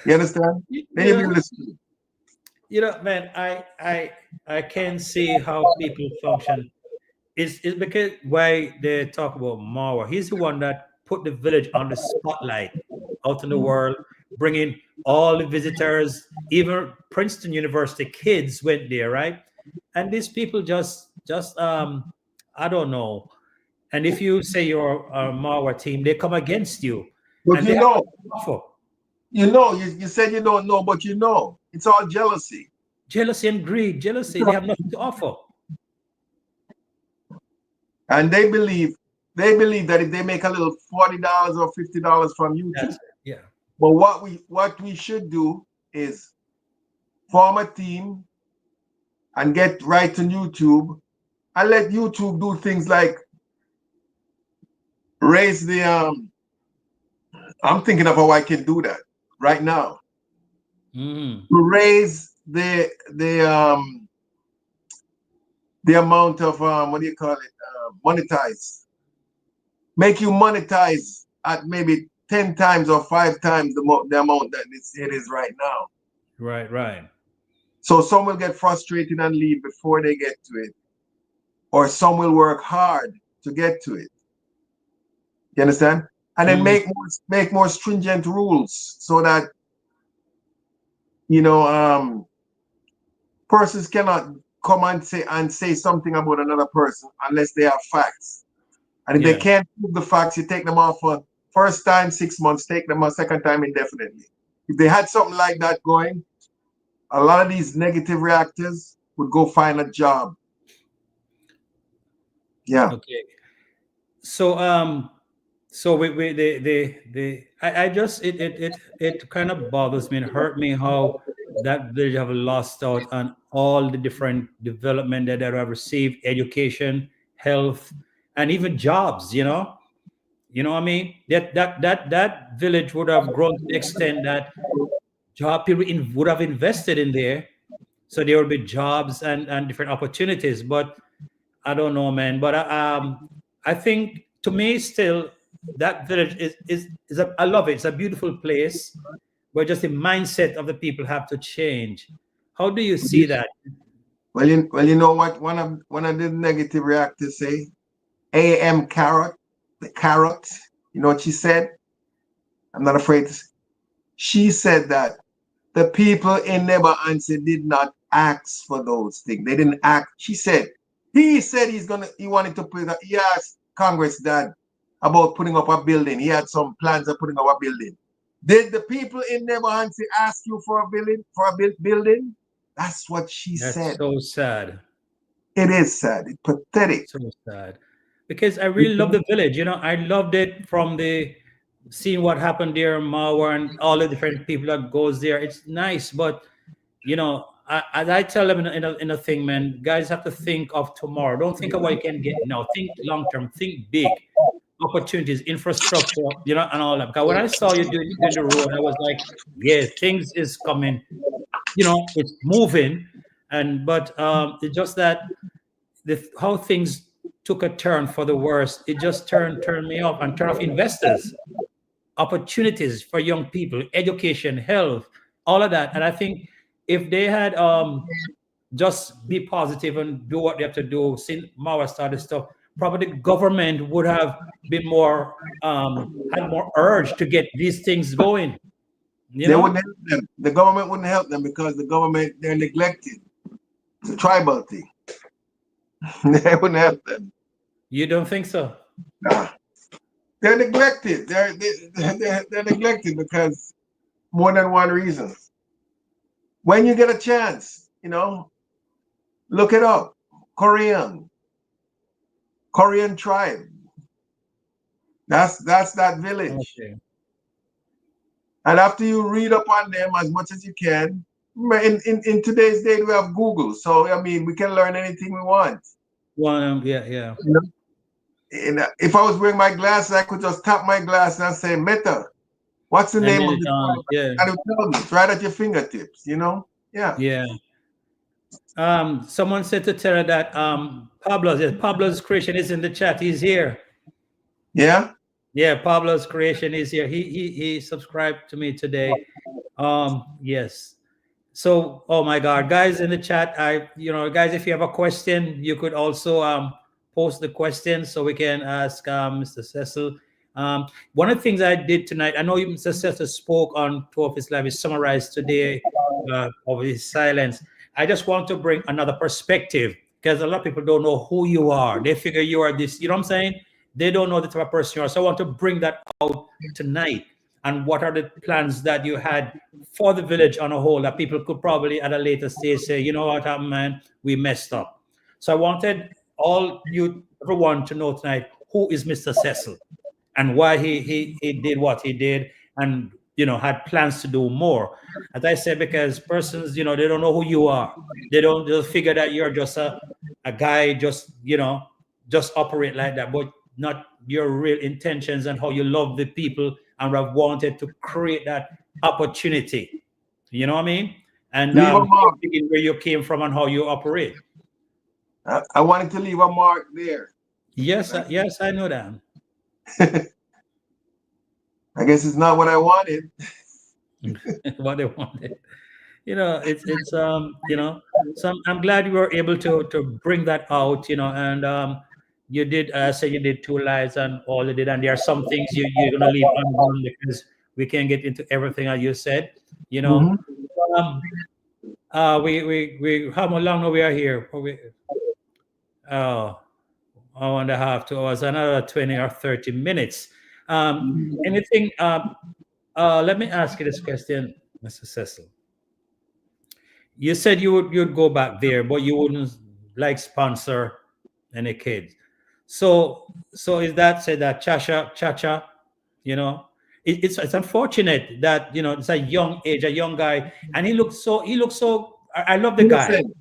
You understand? Then you build the school. You know, man, I can see how people function. It's because why they talk about Marwa. He's the one that put the village on the spotlight out in the world, bringing all the visitors, even Princeton University kids went there, right? And these people just I don't know. And if you say you're a Marwa team, they come against you. But and you know, you said you don't know, but you know, it's all jealousy. Jealousy and greed, jealousy, they have nothing to offer. And they believe that if they make a little $40 or $50 from YouTube. But what we should do is form a team and get right to YouTube and let YouTube do things like raise the I'm thinking of how I can do that right now. Raise the amount of what do you call it? Monetize. Make you monetize at maybe 10 times or 5 times the amount that it is right now. Right. So some will get frustrated and leave before they get to it, or some will work hard to get to it. You understand? And then make more stringent rules so that persons cannot come and say something about another person unless they have facts. And if they can't prove the facts, you take them off for first time 6 months, take them a second time indefinitely. If they had something like that going, a lot of these negative reactors would go find a job. Yeah. Okay. So it kind of bothers me and hurt me how that village have lost out on all the different development that they have received, education, health, and even jobs. You know what I mean? That village would have grown to the extent that job people would have invested in there, so there would be jobs and different opportunities. But I don't know, man. But I think to me still that village is I love it. It's a beautiful place, but just the mindset of the people have to change. How do you see that? Well, you know what? One of the negative reactors say, AM Carrot, the carrot. You know what she said? I'm not afraid to say. She said that the people in Never Answer did not ask for those things. They didn't act. He said he wanted to put. He asked Congress dad about putting up a building. He had some plans of putting up a building. Did the people in Never Answer ask you for a building? That's what she said. That's so sad. It is sad. It's pathetic. So sad. Because I really love the village. You know, I loved it from the seeing what happened there, Marwa, and all the different people that goes there. It's nice, but you know, as I tell them in a thing, man, guys have to think of tomorrow. Don't think of what you can get now. Think long term. Think big. Opportunities, infrastructure, you know, and all that. Because when I saw you doing the road, I was like, yeah, things is coming. You know, it's moving, but it's just that how things took a turn for the worse. It just turned me off and turned off investors, opportunities for young people, education, health, all of that. And I think if they had just be positive and do what they have to do, since Marwa started stuff, probably the government would have been more had more urge to get these things going. They wouldn't help them. The government wouldn't help them because they're neglected. It's a tribal thing. They wouldn't help them. You don't think so? Nah. They're neglected. They're neglected because more than one reason. When you get a chance, look it up. Korean tribe. That's that village. Okay. And after you read up on them as much as you can, in today's day we have Google, so I mean we can learn anything we want. Well, yeah, yeah. You know? And if I was wearing my glasses, I could just tap my glass and say Meta. What's the And name then of the tribe? yeah, And it will tell me. It's right at your fingertips. Yeah. yeah. Someone said to tell her that Pablo's creation is in the chat. He's here. Yeah. Yeah, Pablo's creation is here. He subscribed to me today. Yes. So, oh my God, guys in the chat, guys, if you have a question, you could also post the question so we can ask Mr. Cecil. One of the things I did tonight, I know Mr. Cecil spoke on two of his live, he summarized today of his silence. I just want to bring another perspective because a lot of people don't know who you are. They figure you are this, you know what I'm saying? They don't know the type of person you are. So I want to bring that out tonight. And what are the plans that you had for the village on a whole that people could probably at a later stage say, you know what happened, man, we messed up. So I wanted everyone to know tonight who is Mr. Cecil and why he did what he did and had plans to do more. As I said, because persons, they don't know who you are. They'll figure that you're just a guy, just operate like that, but not your real intentions and how you love the people and have wanted to create that opportunity. You know what I mean? And Leave a mark. where you came from and how you operate. I wanted to leave a mark there. Yes, yes, I know that. I guess it's not what I wanted. What they wanted. It's so I'm glad you were able to bring that out, and you did say you did two lives and all you did, and there are some things you're gonna leave undone because we can't get into everything as you said, Mhm. um we how long we are here? Oh, 1.5 2 hours, another 20 or 30 minutes. Anything let me ask you this question, Mr. Cecil. You said you'd go back there, but you wouldn't like sponsor any kids. So is that said that Chacha, it's unfortunate that it's a young age, a young guy, and he looks so. I love the guy, Innocent.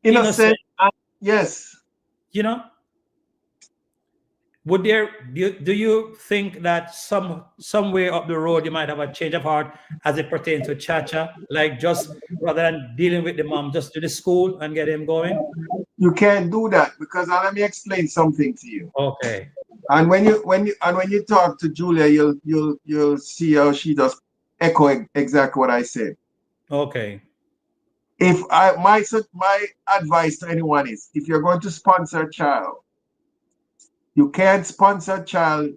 innocent. Innocent. Yes. You know, would there do you think that somewhere up the road you might have a change of heart as it pertains to Chacha, like just rather than dealing with the mom, just to the school and get him going? You can't do that because let me explain something to you. Okay. And when you talk to Julia, you'll see how she just echo exactly what I said. Okay. If my advice to anyone is, if you're going to sponsor a child, you can't sponsor a child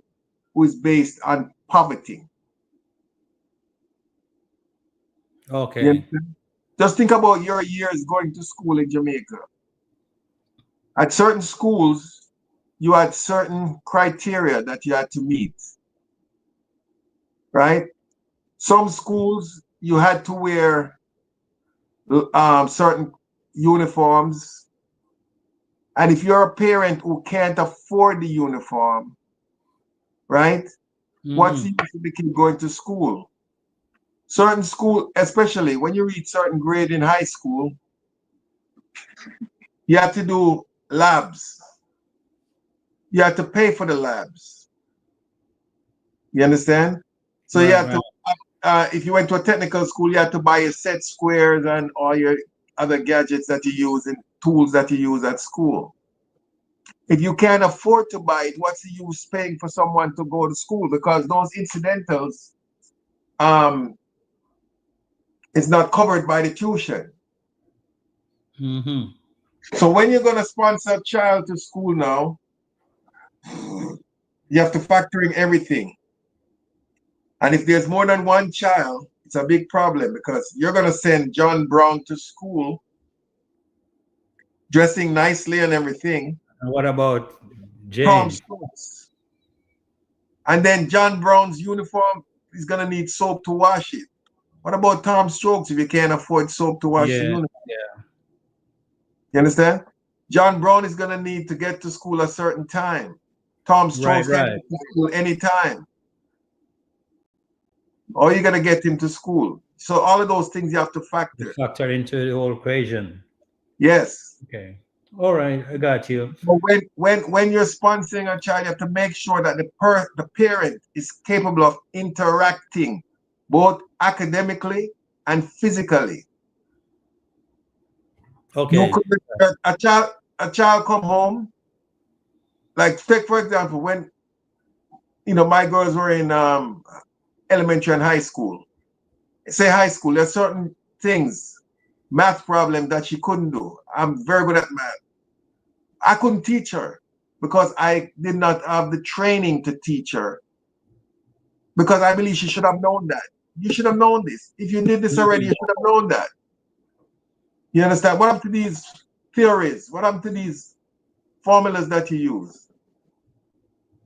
who is based on poverty. Okay. Just think about your years going to school in Jamaica. At certain schools, you had certain criteria that you had to meet, right? Some schools you had to wear certain uniforms, and if you're a parent who can't afford the uniform, right? What's the use of the kid going to school? Certain school, especially when you reach certain grade in high school, you have to do labs. You have to pay for the labs. You understand? So you Right, have to, if you went to a technical school, you have to buy your set squares and all your other gadgets that you use and tools that you use at school. If you can't afford to buy it, what's the use paying for someone to go to school? Because those incidentals, it's not covered by the tuition. Mm-hmm. So when you're going to sponsor a child to school now, you have to factor in everything. And if there's more than one child, it's a big problem because you're going to send John Brown to school dressing nicely and everything. And what about Tom James. Stokes. And then John Brown's uniform is gonna need soap to wash it. What about Tom Stokes if you can't afford soap to wash the Yeah. uniform? Yeah. You understand? John Brown is gonna need to get to school a certain time. Tom Right. Stokes can Right. get to school anytime. Or you gotta get him to school. So all of those things you have to You factor. factor into the whole equation. Yes. Okay. All right. I got you. But when you're sponsoring a child, you have to make sure that the parent is capable of interacting both academically and physically. You Okay. could a child come home, like take for example, when my girls were in elementary and high school. Say high school, there's certain things, math problem that she couldn't do. I'm very good at math. I couldn't teach her because I did not have the training to teach her, because I believe she should have known that. You should have known this. If you did this already, you Mhm. should have known that. You understand? What happened to these theories? What happened to these formulas that you use?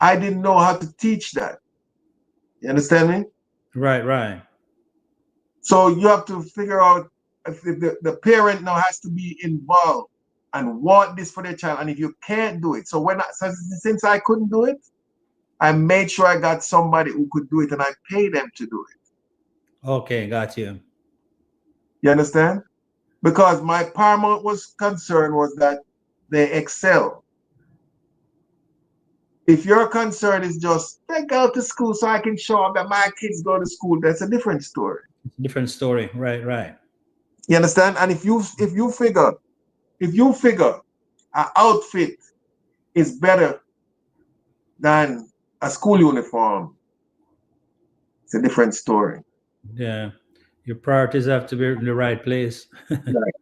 I didn't know how to teach that. You understand me? Right. Right. So you have to figure out if the parent now has to be involved and want this for their child. And if you can't do it, since I couldn't do it, I made sure I got somebody who could do it, and I pay them to do it. Okay. Got you. You understand? Because my paramount concern was that they excel. If your concern is just they go to school so I can show up that my kids go to school, that's a different story. Different story. Right. Right. You understand? And if you figure an outfit is better than a school uniform, it's a different story. Yeah. Your priorities have to be in the right place. Right.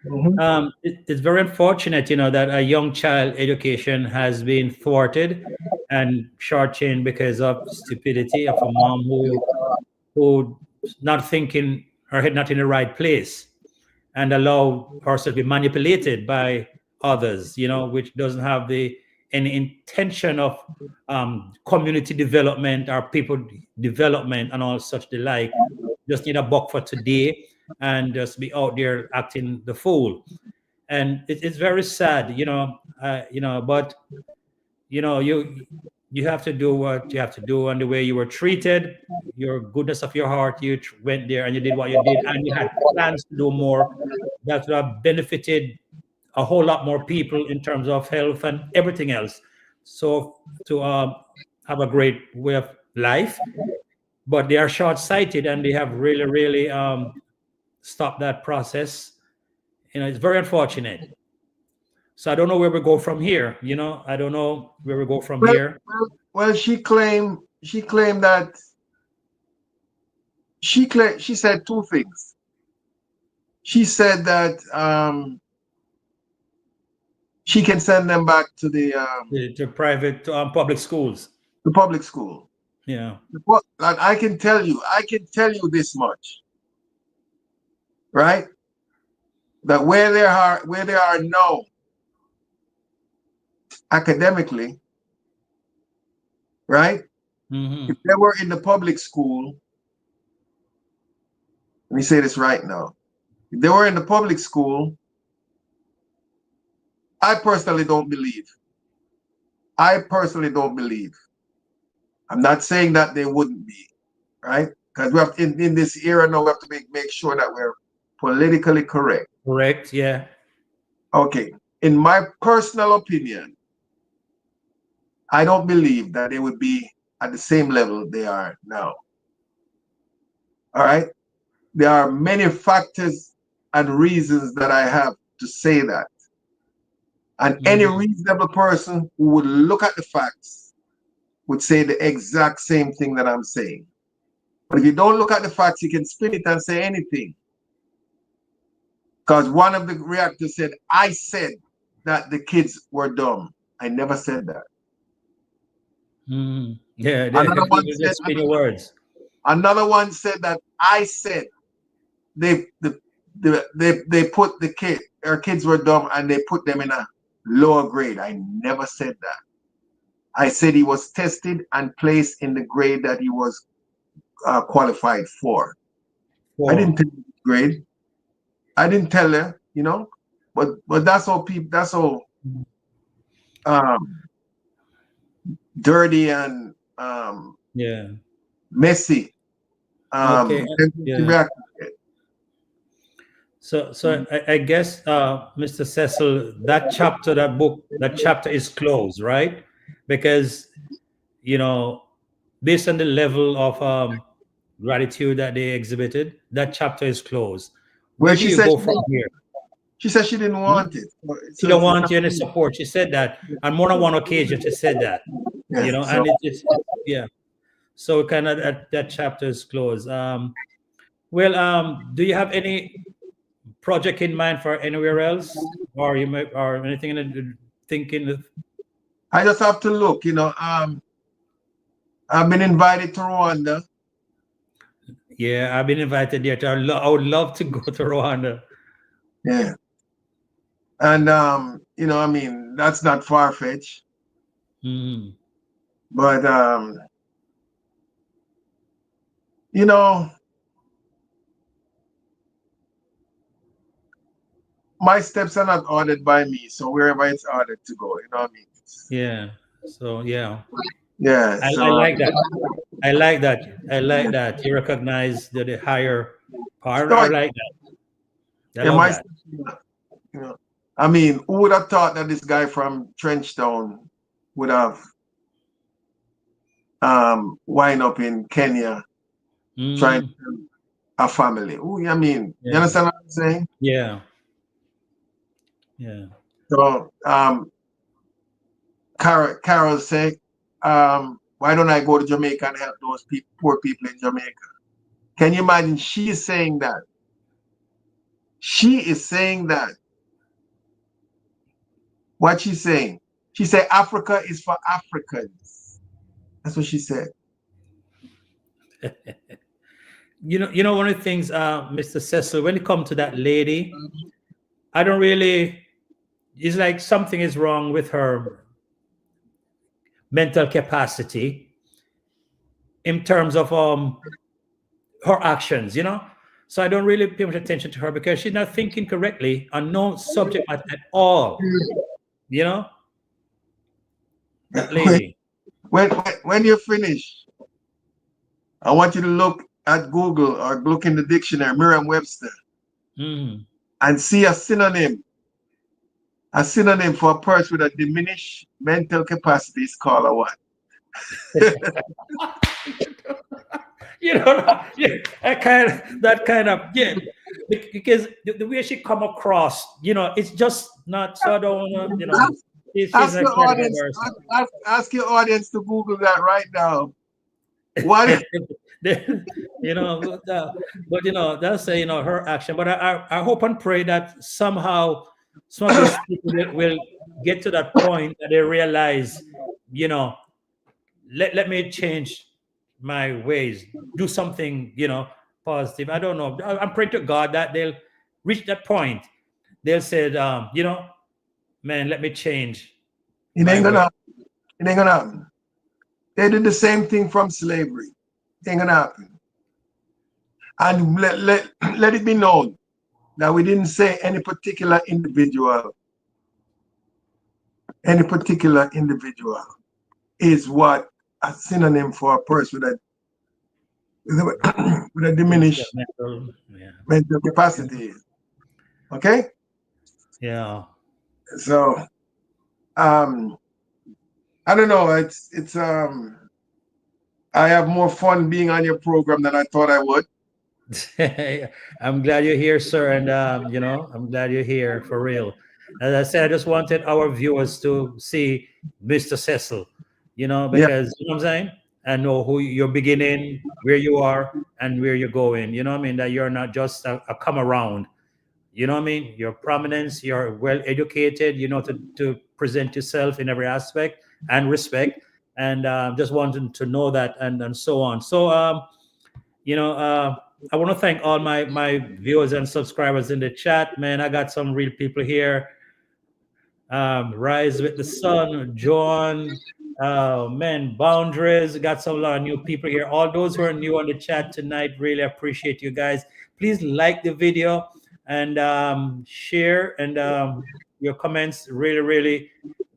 Mhm. It's very unfortunate, that a young child education has been thwarted and shortchanged because of stupidity of a mom who not thinking her head not in the right place and allow herself to be manipulated by others, which doesn't have the any intention of community development or people development and all such the like. Just need a buck for today and just be out there acting the fool. And it's very sad, but you have to do what you have to do, and the way you were treated, your goodness of your heart, you went there and you did what you did, and you had plans to do more that would have benefited a whole lot more people in terms of health and everything else. So to have a great way of life, but they are short-sighted and they have really, really stopped that process. It's very unfortunate. So I don't know where we go from here. I don't know where we go from Well, here. well, she claimed that she said two things. She said that she can send them back to To private, public schools. the public school. Yeah. But and I can tell you this much, right? That where they are now academically, right? Hmm. If they were in the public school, let me say this right now. If they were in the public school, I personally don't believe. I personally don't believe. I'm not saying that they wouldn't be, right? Because we have in this era now, we have to make sure that we're politically correct. Correct. Yeah. Okay. In my personal opinion, I don't believe that they would be at the same level they are now. All right. There are many factors and reasons that I have to say that. And any Mhm. reasonable person who would look at the facts would say the exact same thing that I'm saying. But if you don't look at the facts, you can spin it and say anything. Because one of the reactors said, I said that the kids were dumb. I never said that. Mhm. Yeah. Another one People said just spin your words. another one said that I said they put the kid, our kids were dumb and they put them in a lower grade. I never said that. I said he was tested and placed in the grade that he was qualified for. I didn't tell you the grade. I didn't tell her, you know. But that's how people. That's how dirty and Yeah. messy. Okay. Yeah. Back. So I guess, Mr. Cecil, that chapter, that book, that chapter is closed, right? Because, you know, based on the level of gratitude that they exhibited, that chapter is closed. Well, Where do she you said go from here? she said she didn't Hmm? want it. She don't want you any support. She said that on more than one occasion. She said that, you Yeah, know, so and yeah. So kind of that chapter is closed. Well, do you have any project in mind for anywhere else, or you may, or anything in the thinking of? I just have to look, you know. I've been invited to Rwanda. Yeah, I've been invited there. I would love to go to Rwanda. Yeah. And you know, I mean, that's not far-fetched. Mm, But you know, my steps are not ordered by me. So wherever it's ordered to go, you know what I mean? yeah. So yeah, Yeah. I So like that. I like that. I like that. You recognize the higher part. I so like that. I yeah, love my that. steps, you know. I mean, who would have thought that this guy from Trenchtown would have wind up in Kenya trying Mm, to a family? Ooh, I mean, you yeah. understand what I'm saying? Yeah. Yeah. So Carol say, why don't I go to Jamaica and help those poor people in Jamaica? Can you imagine? She is saying that. She is saying that. What she's saying? She said Africa is for Africans. That's what she said. You know, one of the things, Mr. Cecil, when it comes to that lady, I don't really. It's like something is wrong with her mental capacity in terms of her actions. So I don't really pay much attention to her because she's not thinking correctly on no subject at all. You know that When, lady. when you finish, I want you to look at Google or look in the dictionary, Merriam-Webster, Mm. and see a synonym. A synonym for a person with a diminished mental capacity is called a what? Yeah, that kind of yeah, because the way she come across, it's just not. So I don't wanna, she's Ask like your quite audience. embarrassing. Ask your audience to Google that right now. What? That's her action. But I hope and pray that somehow some of these people will get to that point that they realize, you know, let me change my ways, do something, positive. I don't know. I'm praying to God that they'll reach that point. They'll say, man, let me change It my ain't way. gonna. It ain't gonna happen. They did the same thing from slavery. It ain't gonna happen. And let it be known that we didn't say any particular individual. Any particular individual is what a synonym for a person with a diminished Yeah. mental capacity is. Okay? Yeah. So I don't know. I have more fun being on your program than I thought I would. I'm glad you're here, sir. And, I'm glad you're here for real. As I said, I just wanted our viewers to see Mr. Cecil, Yeah. because, you know what I'm saying? And know who you're beginning, where you are, and where you're going. You know what I mean? That you're not just a come around. You know what I mean? Your prominence, you're well educated, to present yourself in every aspect and respect. And just wanted to know that, and so on. So, I want to thank all my viewers and subscribers in the chat. Man, I got some real people here. Rise with the Sun, John, man, Boundaries. Got some lot of new people here. All those who are new on the chat tonight, really appreciate you guys. Please like the video and share, and your comments really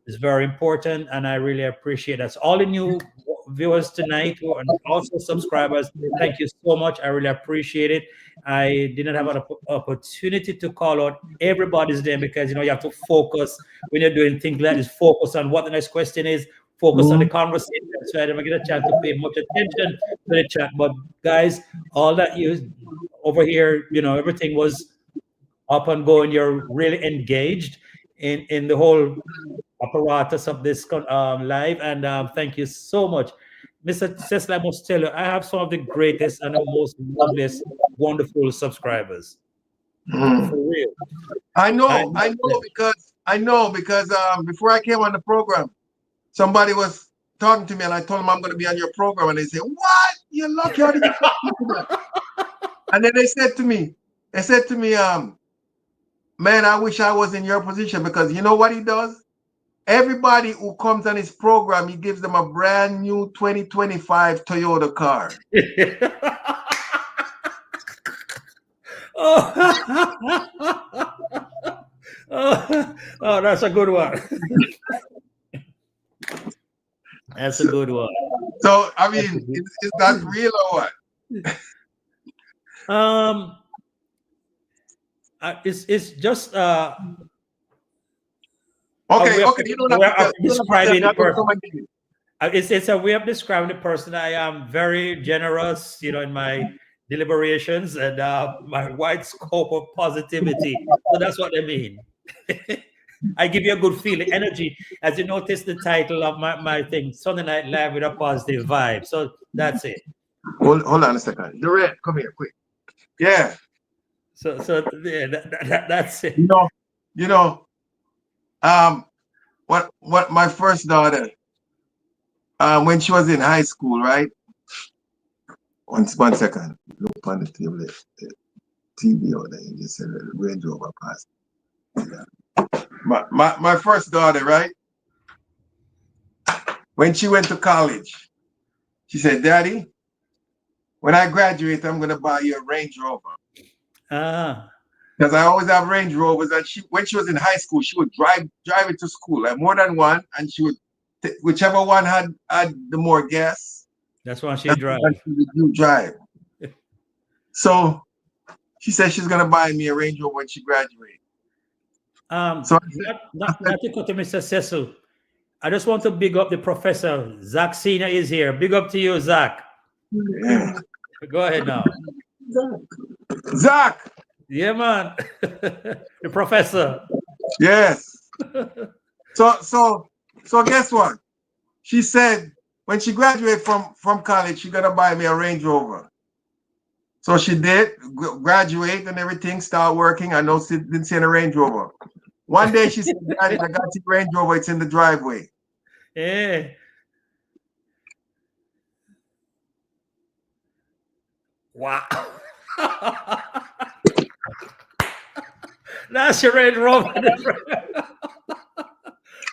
is very important, and I really appreciate that. So all the new viewers tonight and also subscribers, thank you so much. I really appreciate it. I didn't have an opportunity to call out everybody's name because you have to focus when you're doing things like this. Focus on what the next question is. Focus on the conversation. So I didn't get a chance to pay much attention to the chat. But guys, all that you over here, everything was up and going. You're really engaged in the whole apparatus of this live, and thank you so much, Mr. Cecil. I must tell you, I have some of the greatest and the most loveliest, wonderful subscribers. For real. I know because before I came on the program, somebody was talking to me, and I told them I'm going to be on your program, and they said, "What? You're lucky." How did you And then they said to me, man, I wish I was in your position, because you know what he does? Everybody who comes on his program, he gives them a brand new 2025 Toyota car. Oh, that's a good one. That's a good one. So, I mean, is that real or what? It's just okay. You don't have to describing the person. It's a way of describing the person. I am very generous, in my deliberations and my wide scope of positivity. So that's what I mean. I give you a good feeling, energy. As you notice, the title of my thing, Sunday Night Live with a Positive Vibe. So that's it. Hold on a second. Durant, come here, quick. Yeah. So yeah, that's it. What my first daughter, when she was in high school, right? One second. Look on the table, the TV over there. You just said the Range Rover passed. My first daughter, right? When she went to college, she said, "Daddy, when I graduate, I'm gonna buy you a Range Rover." Because I always have Range Rovers, and when she was in high school, she would drive it to school, like more than one, and she would whichever one had the more gas. That's why she drive. You drive. So she said she's gonna buy me a Range Rover when she graduates. So not to cut to Mr. Cecil. I just want to big up the professor. Zach Senior is here. Big up to you, Zach. Yeah. Go ahead now. Zach. Yeah, man. The professor. Yes. So guess what? She said when she graduated from college, she's gonna buy me a Range Rover. So she did graduate and everything, start working. I know she didn't see a Range Rover. One day she said, "Daddy, I got your Range Rover. It's in the driveway." Yeah. Wow. That's your Range Rover.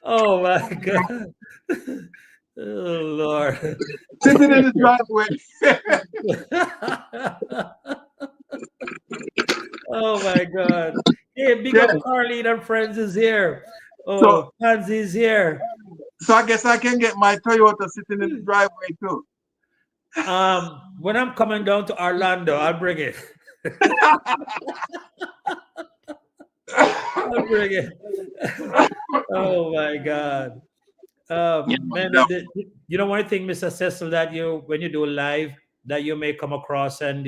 Oh my God. Oh Lord. Sitting in the driveway. Oh my God. Hey, big up Carlene and friends is here. Oh, Pansy's here. So I guess I can get my Toyota sitting in the driveway too. When I'm coming down to Orlando, I'll bring it. I'll bring it. Oh my God. Man, one thing, Mr. Cecil, that when you do live, that you may come across, and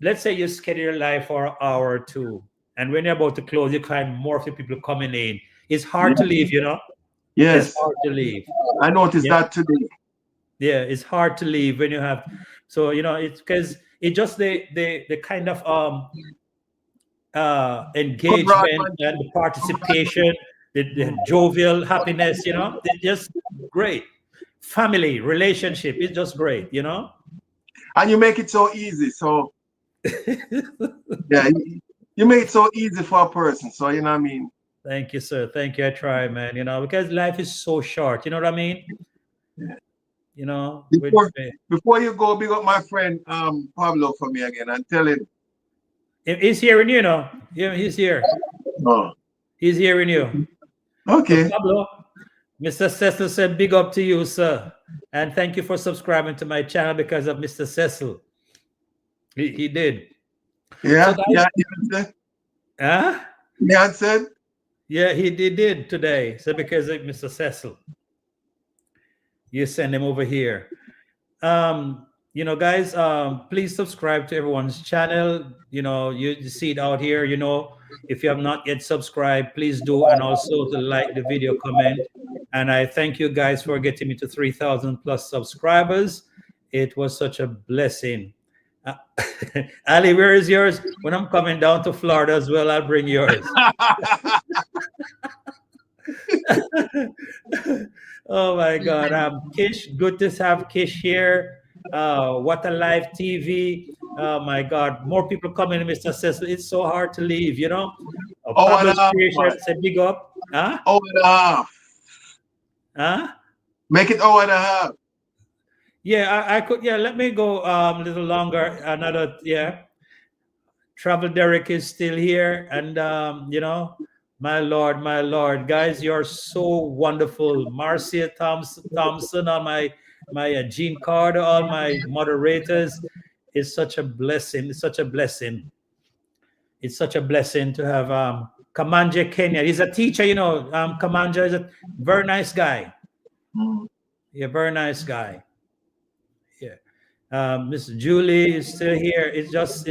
let's say you schedule your live for an hour or two, and when you're about to close, you find more of the people coming in. It's hard to leave, Yes. It's hard to leave. I noticed that today. Yeah, it's hard to leave when you have. So it's because it's just the kind of engagement and the participation, the jovial happiness. It's just great. Family relationship is just great. And you make it so easy. So yeah, you make it so easy for a person. So you know what I mean. Thank you, sir. Thank you. I try, man. Because life is so short. You know what I mean? Yeah. You know, with Before you go, big up my friend Pablo for me again and tell him. he's hearing you, know. Yeah, he's here. Oh, He's hearing you. So okay. Pablo, Mr. Cecil said, "Big up to you, sir, and thank you for subscribing to my channel because of Mr. Cecil." He did. Yeah, So guys, yeah, he answered. huh? He answered. Yeah, he did today. So because of Mr. Cecil, you send him over here. Guys, please subscribe to everyone's channel. You see it out here. If you have not yet subscribed, please do, and also to like the video, comment. And I thank you guys for getting me to 3,000 plus subscribers. It was such a blessing. Ali, where is yours? When I'm coming down to Florida as well, I'll bring yours. Oh my God. Kish, good to have Kish here. What a live TV. Oh my God. More people coming, Mr. Cecil. It's so hard to leave, Oh, and Pablo's a half, creation man. said big up. Huh? Oh, and a half. Huh? Make it oh and a half. Yeah, I could. Yeah, let me go a little longer. Another, yeah. Travel Derek is still here. And, my Lord, guys, you're so wonderful. Marcia Thompson, all my Gene Carter, all my moderators. It's such a blessing. It's such a blessing. It's such a blessing to have Kamanja Kenya. He's a teacher, Kamanja is a very nice guy. Yeah, very nice guy. Yeah. Miss Julie is still here. It's just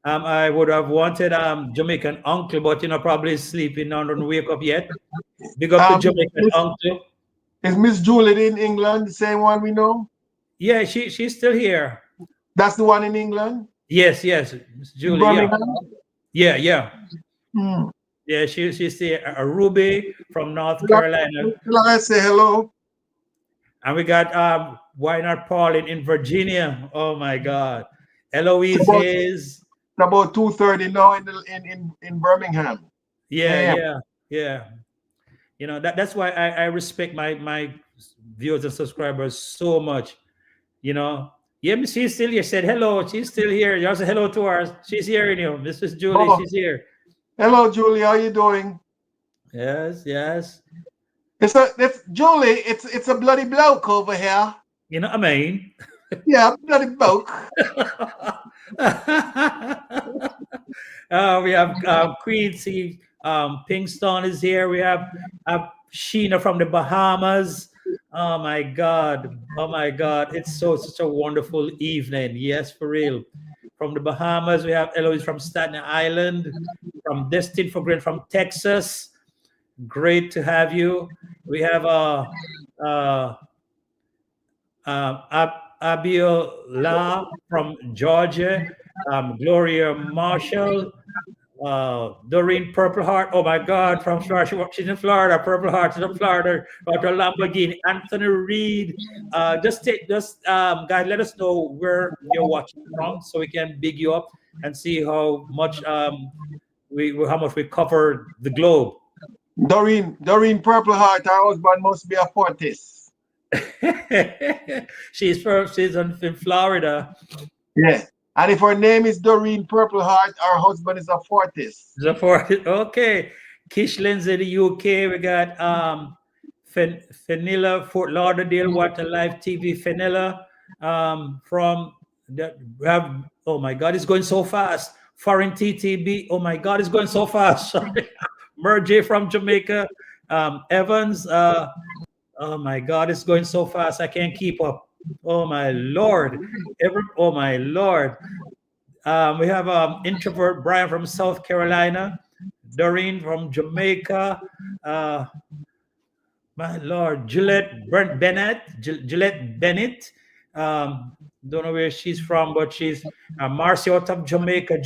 I would have wanted Jamaican uncle, but probably sleeping, don't wake up yet. Big up to Jamaican uncle. Is Miss Julie in England the same one we know? Yeah, she's still here. That's the one in England? Yes, Miss Julie. Birmingham? Yeah. Hmm. Yeah, she's here. A Ruby from North Carolina. I say hello. And we got Wynard Paulin in Virginia. Oh my God. Eloise Hayes. It's about 2:30 now in Birmingham. Yeah. That's why I respect my viewers and subscribers so much. Yeah, she's still here. Said hello. She's still here. You also hello to her. She's here. This is Julie. Oh. She's here. Hello, Julie. How you doing? Yes. It's Julie. It's a bloody bloke over here. You know what I mean? Yeah, bloody bloke. We have Queen Pinkstone is here. We have Sheena from the Bahamas. Oh my God. It's such a wonderful evening. Yes, for real. From the Bahamas, we have Eloise from Staten Island, from Destined for Great from Texas. Great to have you. We have Abiola from Georgia, Gloria Marshall, Doreen Purple Heart. Oh my God, from Florida. She's in Florida. Purple Heart is in Florida. Dr. Lamborghini, Anthony Reed. Guys, let us know where you're watching from, so we can big you up and see how much we cover the globe. Doreen Purple Heart. Her husband must be a Fortis. She's in Florida. Yeah. And if her name is Doreen Purple Heart, her husband is a Fortis. Okay. Kish Lindsay, the UK. We got Fenilla, Fort Lauderdale, What a Live TV. Fenilla from we have. Oh my God, it's going so fast. Foreign TTB. Oh my God, it's going so fast. Sorry. Merj from Jamaica. Evans. Oh my God, it's going so fast. I can't keep up. Oh my Lord. Oh my Lord. We have introvert Brian from South Carolina, Doreen from Jamaica, my Lord, Gillette Bennett. Don't know where she's from, but she's Marcy out of Jamaica.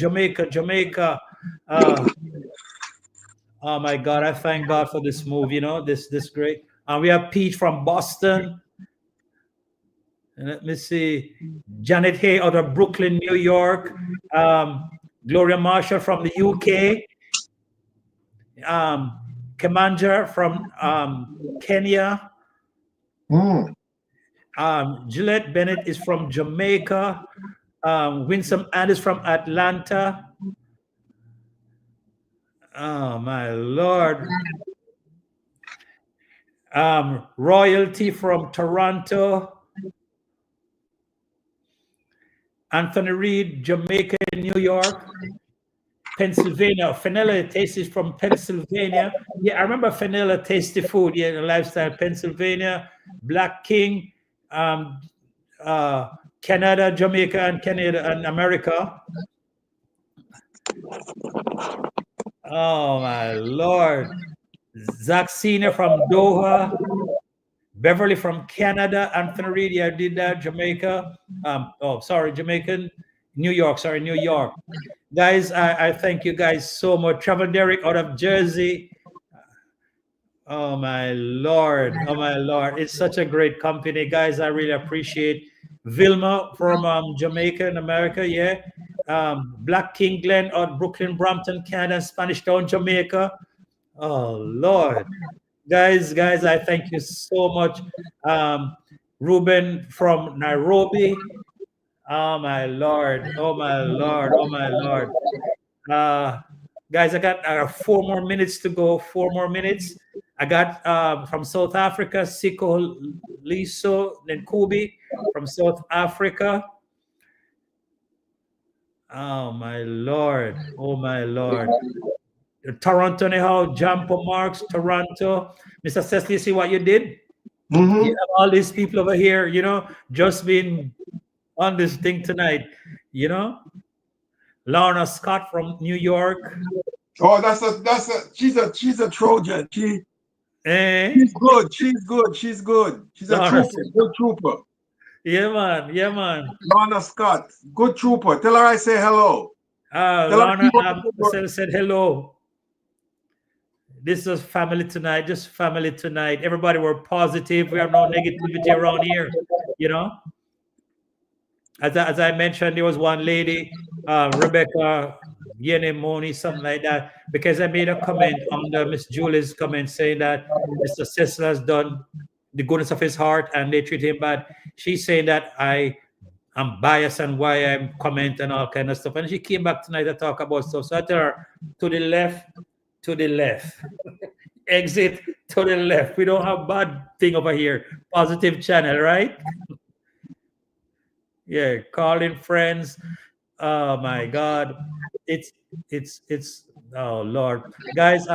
Oh my God, I thank God for this move, this great. We have Pete from Boston. And let me see. Janet Hay out of Brooklyn, New York. Gloria Marshall from the UK. Kemanja from Kenya. Gillette Bennett is from Jamaica. Winsome Ann is from Atlanta. Oh my Lord. Royalty from Toronto. Anthony Reed, Jamaica, New York. Pennsylvania. Fenella Tasty is from Pennsylvania. Yeah, I remember Fenella Tasty Food. Yeah, the lifestyle. Pennsylvania. Black King. Canada, Jamaica, and Canada and America. Oh my Lord. Zach Senior from Doha. Beverly from Canada. Anthony Reed, yeah, I did that. Jamaica. Jamaican. New York. Sorry, New York. Guys, I thank you guys so much. Travel Derek out of Jersey. Oh my Lord. Oh my Lord. It's such a great company. Guys, I really appreciate Vilma from Jamaica in America. Yeah. Black King Glen out of Brooklyn, Brampton, Canada, Spanish Town, Jamaica. Oh Lord. Guys, I thank you so much. Ruben from Nairobi. Oh my Lord. Oh my Lord. Oh my Lord. Guys, I got 4 more minutes to go. 4 more minutes. I got from South Africa, Siko Liso Nkubi from South Africa. Oh my Lord. Oh my Lord. Toronto, anyhow, Jampo Marks, Toronto. Mr. Cecil, you see what you did? You have all these people over here, just being on this thing tonight, Lorna Scott from New York. Oh, she's a Trojan. She's good. She's a trooper. Good trooper. Yeah, man. Lorna Scott, good trooper. Tell her I say hello. Lorna said hello. This is family tonight, just family tonight. Everybody were positive. We have no negativity around here, As I mentioned, there was one lady, Rebecca Yene Moni, something like that, because I made a comment under Miss Julie's comment saying that Mr. Cecil has done the goodness of his heart and they treat him bad. She's saying that I'm biased and why I'm commenting all kind of stuff. And she came back tonight to talk about stuff. So I tell her, to the left, exit to the left. We don't have bad thing over here. Positive channel, right? Yeah, calling friends. Oh my God, it's oh Lord, guys.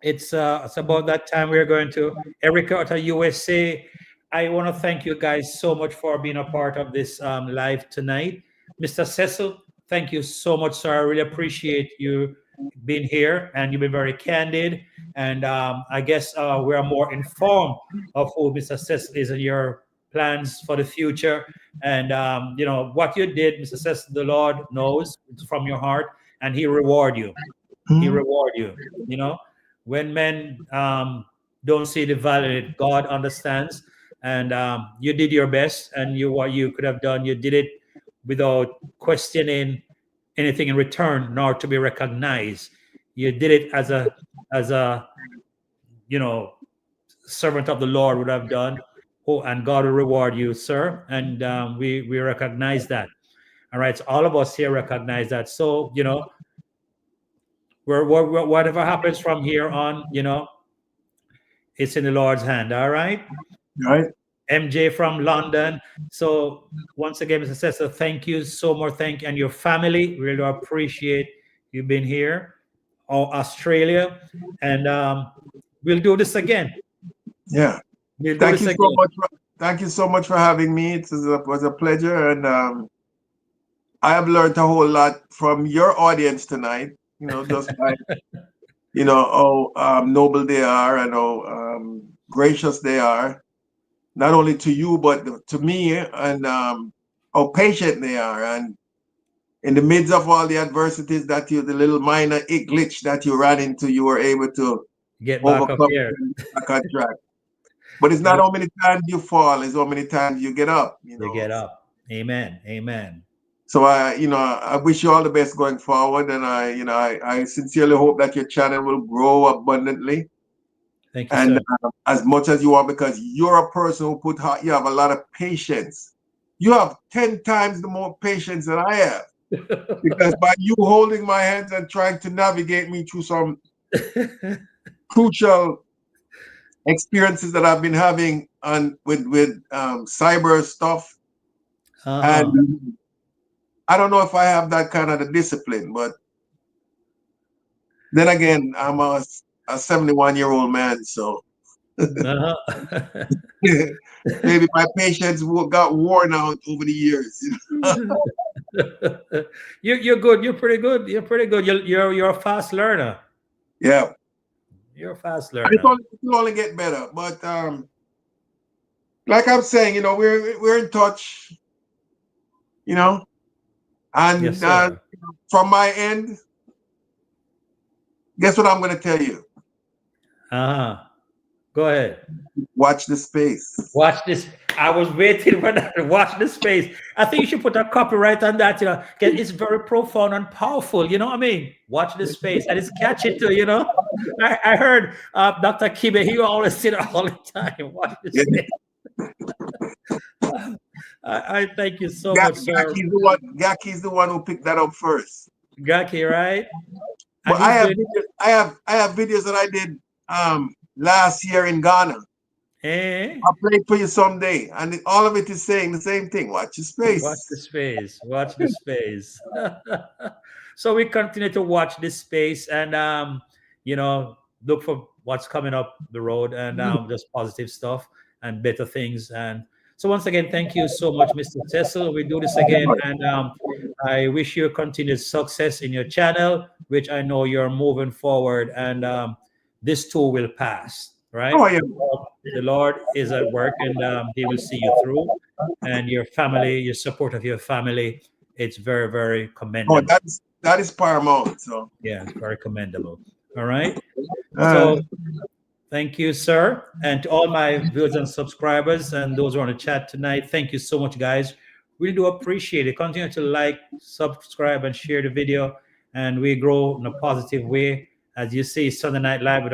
It's about that time we're going to Erica out of USA. I want to thank you guys so much for being a part of this live tonight. Mr. Cecil, thank you so much, sir. I really appreciate you being here, and you've been very candid. And I guess we are more informed of who Mr. Cecil is and your plans for the future. And what you did, Mr. Cecil, the Lord knows it's from your heart, and He reward you. He reward you. When men don't see the value, God understands. And you did your best, and what you could have done, you did it without questioning anything in return, nor to be recognized. You did it as a servant of the Lord would have done. Oh, and God will reward you, sir. And we recognize that. All right. So all of us here recognize that. So, whatever happens from here on, it's in the Lord's hand. All right. Right. MJ from London. So once again, Mr. Cecil, thank you so much. Thank you. And your family. Really appreciate you being here. Australia. And we'll do this again. Yeah. Thank you so much for having me. It was a pleasure, and I have learned a whole lot from your audience tonight. Just by how noble they are and how gracious they are, not only to you but to me, and how patient they are. And in the midst of all the adversities the little minor glitch that you ran into, you were able to get back up here. Back on track. But it's not how many times you fall, it's how many times you get up. You get up. Amen. So I wish you all the best going forward, and I sincerely hope that your channel will grow abundantly. Thank you, And sir. as much as you are, because you're a person who you have a lot of patience. You have 10 times the more patience than I have. Because by you holding my hands and trying to navigate me through some crucial experiences that I've been having with cyber stuff, and I don't know if I have that kind of the discipline, but then again, I'm a 71-year-old man, so maybe my patience got worn out over the years. You're good. You're pretty good. You're pretty good. You're a fast learner. Yeah, You're a fast and learner. it'll only get better. But like I'm saying, we're in touch, and Yes, sir. from my end, guess what I'm going to tell you? Go ahead. Watch the space. Watch this. I was waiting for that. Watch the space. I think you should put a copyright on that, 'cause it's very profound and powerful. You know what I mean? Watch the space. And it's catchy too, I heard Dr. Kibe, he always say that all the time. Watch the space. I thank you so much, sir. Gaki's the one who picked that up first. Gaki, right? But I have videos that I did last year in Ghana. I'll play it for you someday. And all of it is saying the same thing. Watch your space. Watch the space. Watch the space. So we continue to watch this space and look for what's coming up the road and just positive stuff and better things. And so once again, thank you so much, Mr. Cecil. We do this again, and I wish you continued success in your channel, which I know you're moving forward, and this too will pass, right? Oh, yeah. The Lord is at work, and He will see you through, and your family, your support of your family, it's very, very commendable. Oh, that is paramount. So yeah, it's very commendable. All right. So thank you, sir. And to all my viewers and subscribers and those who are on the chat tonight, thank you so much, guys. Really do appreciate it. Continue to like, subscribe, and share the video. And we grow in a positive way. As you see, Sunday Night Live with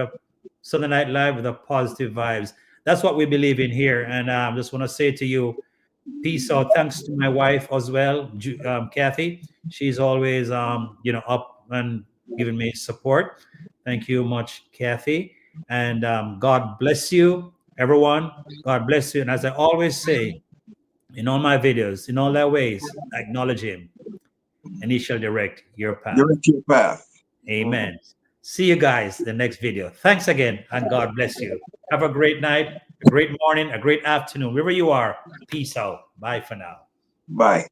a positive vibes. That's what we believe in here. And I just want to say to you, peace out. Thanks to my wife as well, Kathy. She's always up and giving me support. Thank you much, Kathy. And God bless you, everyone. God bless you. And as I always say in all my videos, in all their ways, acknowledge Him, and He shall direct your path. Direct your path. Amen. See you guys the next video. Thanks again, and God bless you. Have a great night, a great morning, a great afternoon, wherever you are. Peace out. Bye for now. Bye.